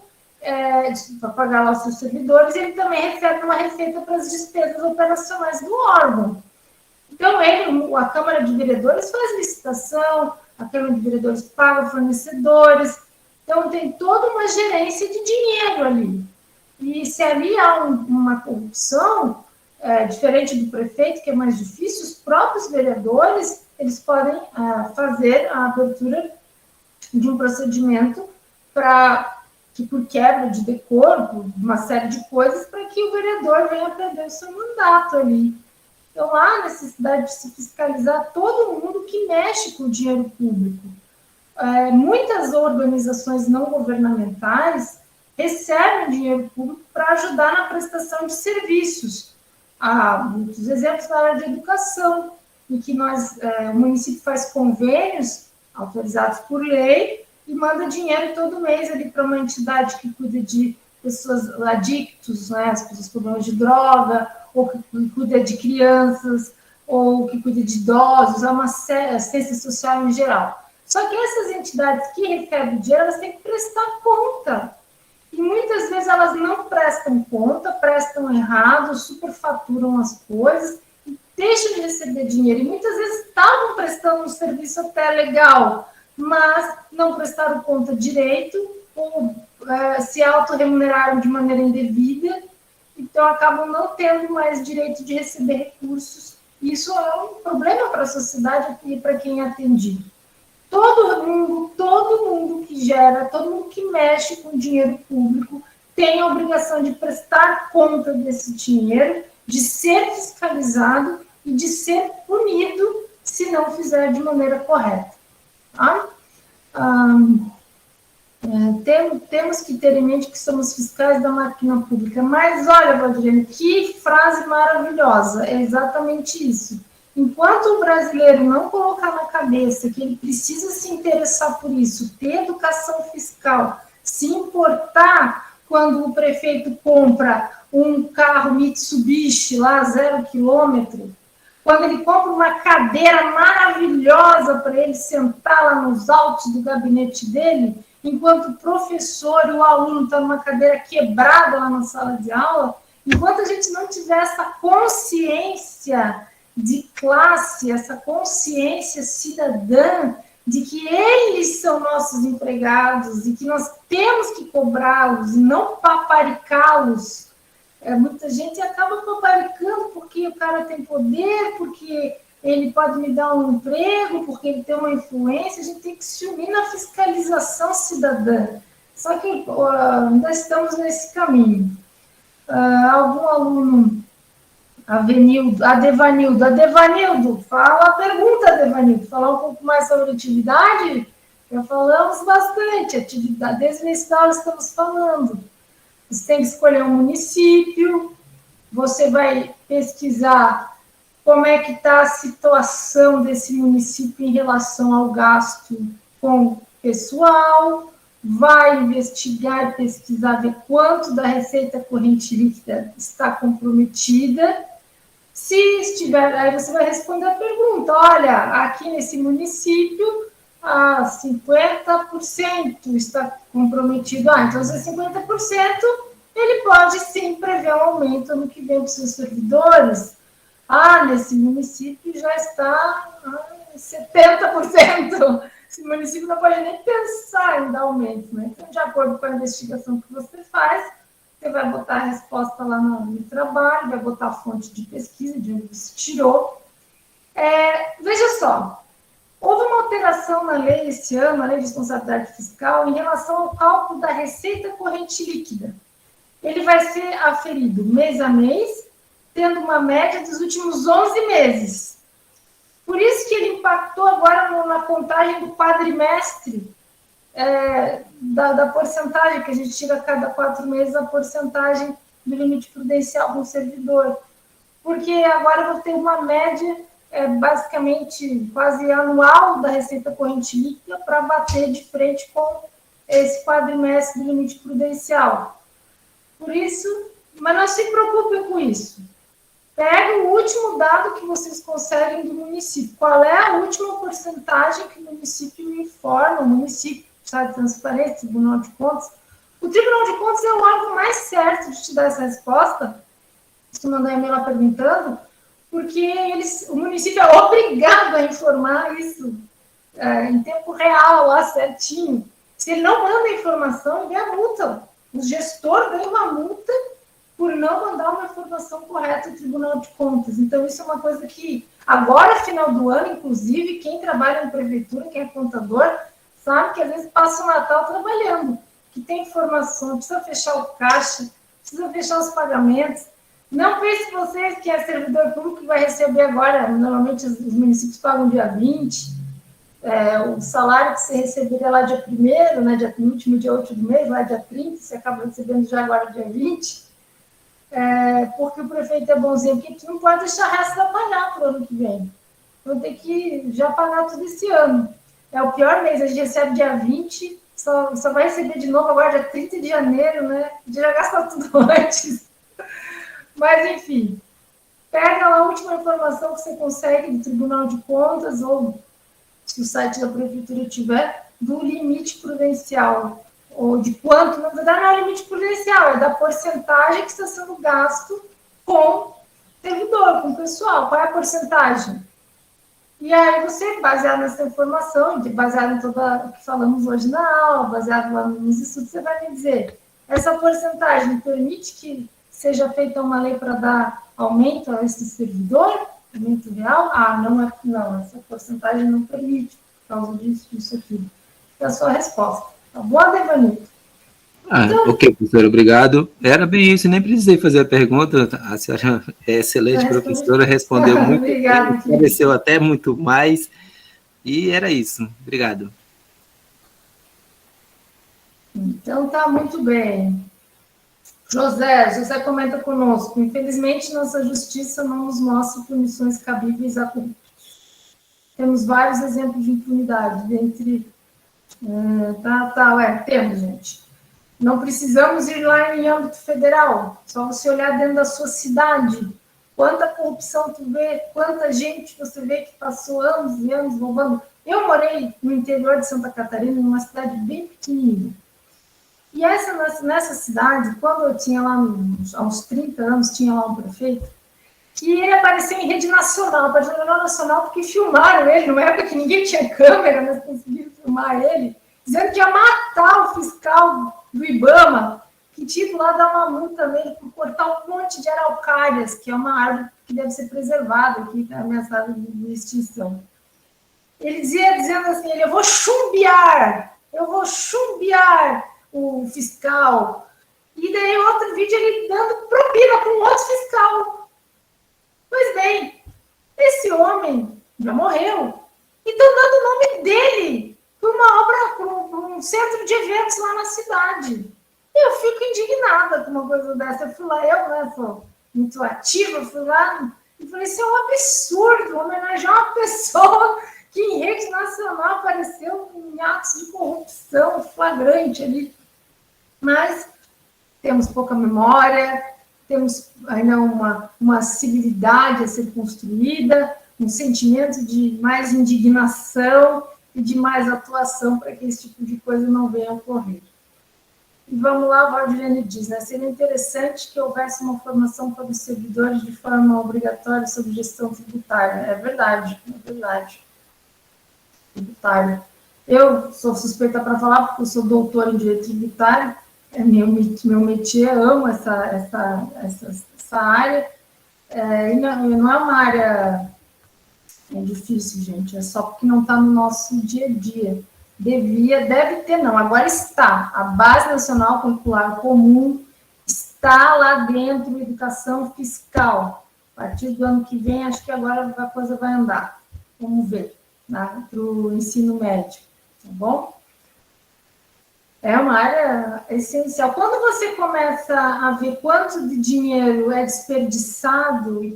para pagar lá os seus servidores, ele também recebe uma receita para as despesas operacionais do órgão. Então, a Câmara de Vereadores faz licitação, a Câmara de Vereadores paga fornecedores, então tem toda uma gerência de dinheiro ali. E se ali há uma corrupção, diferente do prefeito, que é mais difícil, os próprios vereadores, eles podem fazer a abertura de um procedimento que por quebra de decoro, por uma série de coisas, para que o vereador venha perder o seu mandato ali. Então, há necessidade de se fiscalizar todo mundo que mexe com o dinheiro público. Muitas organizações não governamentais recebem dinheiro público para ajudar na prestação de serviços. Há muitos exemplos na área de educação, em que o município faz convênios autorizados por lei, e manda dinheiro todo mês ali para uma entidade que cuida de pessoas adictos, né, as pessoas com problemas de droga, ou que cuida de crianças, ou que cuida de idosos, é uma assistência social em geral. Só que essas entidades que recebem dinheiro, elas têm que prestar conta. E muitas vezes elas não prestam conta, prestam errado, superfaturam as coisas e deixam de receber dinheiro. E muitas vezes estavam prestando um serviço até legal, mas não prestaram conta direito ou se autorremuneraram de maneira indevida, então acabam não tendo mais direito de receber recursos. Isso é um problema para a sociedade e para quem é atendido. Todo mundo que gera, todo mundo que mexe com dinheiro público tem a obrigação de prestar conta desse dinheiro, de ser fiscalizado e de ser punido se não fizer de maneira correta. Tá? Temos que ter em mente que somos fiscais da máquina pública. Mas olha, Valdirene, que frase maravilhosa, é exatamente isso. Enquanto o brasileiro não colocar na cabeça que ele precisa se interessar por isso, ter educação fiscal, se importar quando o prefeito compra um carro Mitsubishi lá, 0 quilômetro, quando ele compra uma cadeira maravilhosa para ele sentar lá nos altos do gabinete dele, enquanto o professor e o aluno estão numa cadeira quebrada lá na sala de aula, enquanto a gente não tiver essa consciência de classe, essa consciência cidadã de que eles são nossos empregados e que nós temos que cobrá-los e não paparicá-los. Muita gente acaba paparicando porque o cara tem poder, porque ele pode me dar um emprego, porque ele tem uma influência. A gente tem que se unir na fiscalização cidadã. Só que ainda estamos nesse caminho. Algum aluno... Devanildo, fala a pergunta, Devanildo. Falar um pouco mais sobre atividade? Já falamos bastante, atividade, desde o início da aula estamos falando. Você tem que escolher um município, você vai pesquisar como é que está a situação desse município em relação ao gasto com pessoal, vai investigar, pesquisar, ver quanto da receita corrente líquida está comprometida. Se estiver, aí você vai responder a pergunta, olha, aqui nesse município, 50% está comprometido. Então, se é 50%, ele pode sim prever um aumento no que vem dos seus servidores. Nesse município já está 70%. Esse município não pode nem pensar em dar aumento, né? Então, de acordo com a investigação que você faz, você vai botar a resposta lá no trabalho, vai botar a fonte de pesquisa, de onde você tirou. Veja só, houve uma alteração na lei esse ano, a Lei de Responsabilidade Fiscal, em relação ao cálculo da receita corrente líquida. Ele vai ser aferido mês a mês, tendo uma média dos últimos 11 meses. Por isso que ele impactou agora na contagem do quadrimestre, da porcentagem, que a gente tira a cada 4 meses a porcentagem do limite prudencial do servidor. Porque agora eu vou ter uma média, basicamente, quase anual da receita corrente líquida para bater de frente com esse quadrimestre do limite prudencial. Por isso, mas não se preocupem com isso. Pega o último dado que vocês conseguem do município. Qual é a última porcentagem que o município me informa, o município, sabe, transparência, Tribunal de Contas. O Tribunal de Contas é o órgão mais certo de te dar essa resposta, se tu mandar e-mail lá perguntando, porque o município é obrigado a informar isso em tempo real, lá certinho. Se ele não manda a informação, ele ganha multa. O gestor ganha uma multa por não mandar uma informação correta ao Tribunal de Contas. Então, isso é uma coisa que, agora, final do ano, inclusive, quem trabalha na prefeitura, quem é contador, sabe que às vezes passa o Natal trabalhando, que tem informação, precisa fechar o caixa, precisa fechar os pagamentos. Não pense vocês que é servidor público que vai receber agora, normalmente os municípios pagam dia 20, o salário que você receberia lá dia 1º, né, no último dia 8 do mês, lá dia 30, você acaba recebendo já agora dia 20, porque o prefeito é bonzinho, porque tu não pode deixar o resto da pagar para o ano que vem. Vou ter que já pagar tudo esse ano. É o pior mês, a gente recebe dia 20, só vai receber de novo agora dia 30 de janeiro, né? Já gastar tudo antes. Mas, enfim, pega lá a última informação que você consegue do Tribunal de Contas, ou se o site da Prefeitura tiver, do limite prudencial, ou de quanto, na verdade não é o limite prudencial, é da porcentagem que está sendo gasto com servidor, com o pessoal. Qual é a porcentagem? E aí você, baseado nessa informação, baseado em tudo o que falamos hoje na aula, baseado lá nos estudos, você vai me dizer, essa porcentagem permite que seja feita uma lei para dar aumento a esse servidor? Aumento real? Ah, não, essa porcentagem não permite, por causa disso aqui. É a sua resposta. Tá bom, Devanito? Então, ok, professor, obrigado. Era bem isso, nem precisei fazer a pergunta. A senhora é excelente professora, respondeu muito bem, esclareceu até muito mais. E era isso. Obrigado. Então, tá muito bem. José comenta conosco. Infelizmente, nossa justiça não nos mostra punições cabíveis a corruptos. Temos vários exemplos de impunidade, dentre... temos, gente. Não precisamos ir lá em âmbito federal, só você olhar dentro da sua cidade. Quanta corrupção tu vê, quanta gente você vê que passou anos e anos roubando. Eu morei no interior de Santa Catarina, numa cidade bem pequenininha. E nessa cidade, quando eu tinha lá, há uns 30 anos, tinha lá um prefeito, que ele apareceu em rede nacional, apareceu no Jornal Nacional, porque filmaram ele, numa época que ninguém tinha câmera, mas conseguiram filmar ele, dizendo que ia matar o fiscal do IBAMA, que tinha lá dar uma multa nele por cortar um monte de araucárias, que é uma árvore que deve ser preservada, que está ameaçada de extinção. Ele dizendo assim, eu vou chumbear o fiscal. E daí outro vídeo ele dando propina para um outro fiscal. Pois bem, esse homem já morreu e estão dando o nome dele para uma obra, para um centro de eventos lá na cidade. E eu fico indignada com uma coisa dessa. Eu fui lá, sou muito ativa, fui lá e falei, isso é um absurdo, homenagear uma pessoa que em rede nacional apareceu em atos de corrupção flagrante ali. Mas temos pouca memória, temos ainda uma civilidade a ser construída, um sentimento de mais indignação e de mais atuação para que esse tipo de coisa não venha a ocorrer. E vamos lá, o Valdirene diz, né? Seria interessante que houvesse uma formação para os servidores de forma obrigatória sobre gestão tributária. É verdade. Tributária. Eu sou suspeita para falar, porque eu sou doutora em direito tributário, meu métier, amo essa área, e não é uma área difícil, gente, é só porque não está no nosso dia a dia. Deve ter, não, agora está. A Base Nacional Curricular Comum está lá dentro da educação fiscal. A partir do ano que vem, acho que agora a coisa vai andar. Vamos ver, né, para o ensino médio, tá bom? É uma área essencial. Quando você começa a ver quanto de dinheiro é desperdiçado e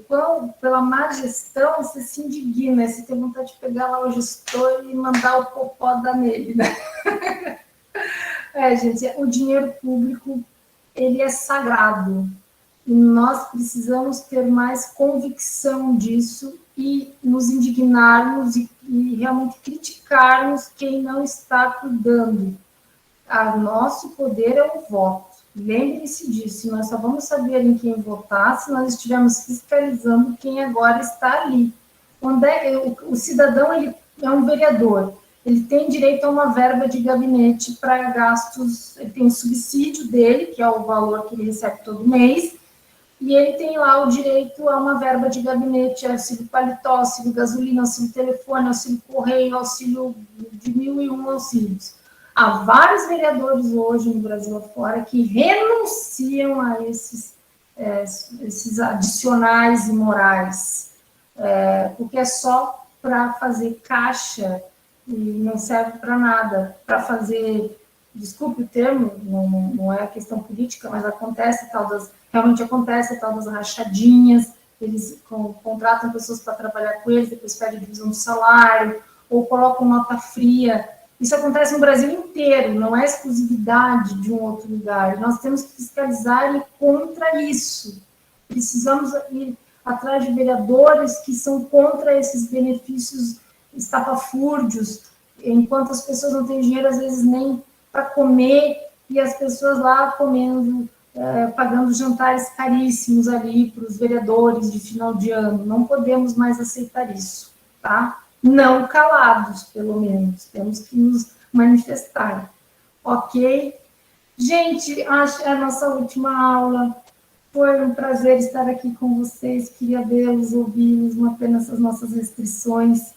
pela má gestão, você se indigna, você tem vontade de pegar lá o gestor e mandar o popó dar nele, né? Gente, o dinheiro público, ele é sagrado. E nós precisamos ter mais convicção disso e nos indignarmos e realmente criticarmos quem não está cuidando. Nosso poder é o voto. Lembre-se disso. Nós só vamos saber em quem votar se nós estivermos fiscalizando quem agora está ali. O cidadão ele é um vereador. Ele tem direito a uma verba de gabinete para gastos. Ele tem um subsídio dele, que é o valor que ele recebe todo mês, e ele tem lá o direito a uma verba de gabinete, auxílio paletó, auxílio gasolina, auxílio telefone, auxílio correio, auxílio de 1.001 auxílios. Há vários vereadores hoje no Brasil afora que renunciam a esses adicionais imorais, porque é só para fazer caixa e não serve para nada, para fazer, desculpe o termo, não é questão política, mas realmente acontece a tal das rachadinhas, eles contratam pessoas para trabalhar com eles, depois pedem divisão do salário, ou colocam nota fria. Isso acontece no Brasil inteiro, não é exclusividade de um outro lugar. Nós temos que fiscalizar e ir contra isso. Precisamos ir atrás de vereadores que são contra esses benefícios estapafúrdios, enquanto as pessoas não têm dinheiro, às vezes, nem para comer, e as pessoas lá comendo, pagando jantares caríssimos ali para os vereadores de final de ano. Não podemos mais aceitar isso, tá? Não calados, pelo menos. Temos que nos manifestar. Ok? Gente, acho que é a nossa última aula. Foi um prazer estar aqui com vocês. Queria vê-los, ouvi-los, não apenas as nossas restrições.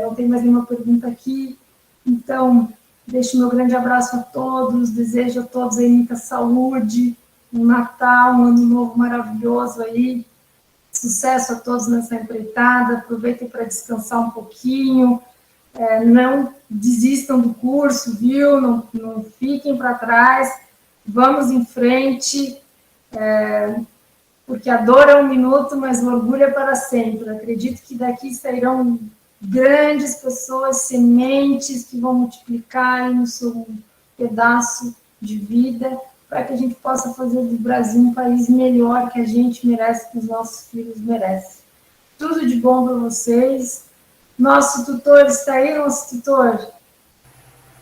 Não tem mais nenhuma pergunta aqui. Então, deixo meu grande abraço a todos. Desejo a todos aí muita saúde, um Natal, um Ano Novo maravilhoso aí. Sucesso a todos nessa empreitada, aproveitem para descansar um pouquinho, não desistam do curso, viu? Não fiquem para trás, vamos em frente, porque a dor é um minuto, mas o orgulho é para sempre. Acredito que daqui sairão grandes pessoas, sementes que vão multiplicar no seu pedaço de vida, para que a gente possa fazer do Brasil um país melhor, que a gente merece, que os nossos filhos merecem. Tudo de bom para vocês. Nosso tutor está aí, nosso tutor?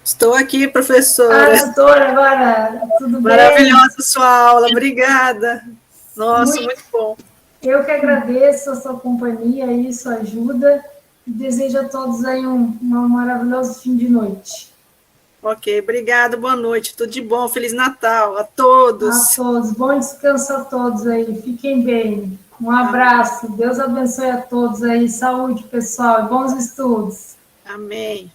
Estou aqui, professora. Tutora, agora, tudo bem? Maravilhosa sua aula, obrigada. Nossa, muito bom. Eu que agradeço a sua companhia e sua ajuda, e desejo a todos aí um maravilhoso fim de noite. Ok, obrigada, boa noite, tudo de bom, Feliz Natal a todos. A todos, bom descanso a todos aí, fiquem bem. Um abraço, Deus abençoe a todos aí, saúde, pessoal, e bons estudos. Amém.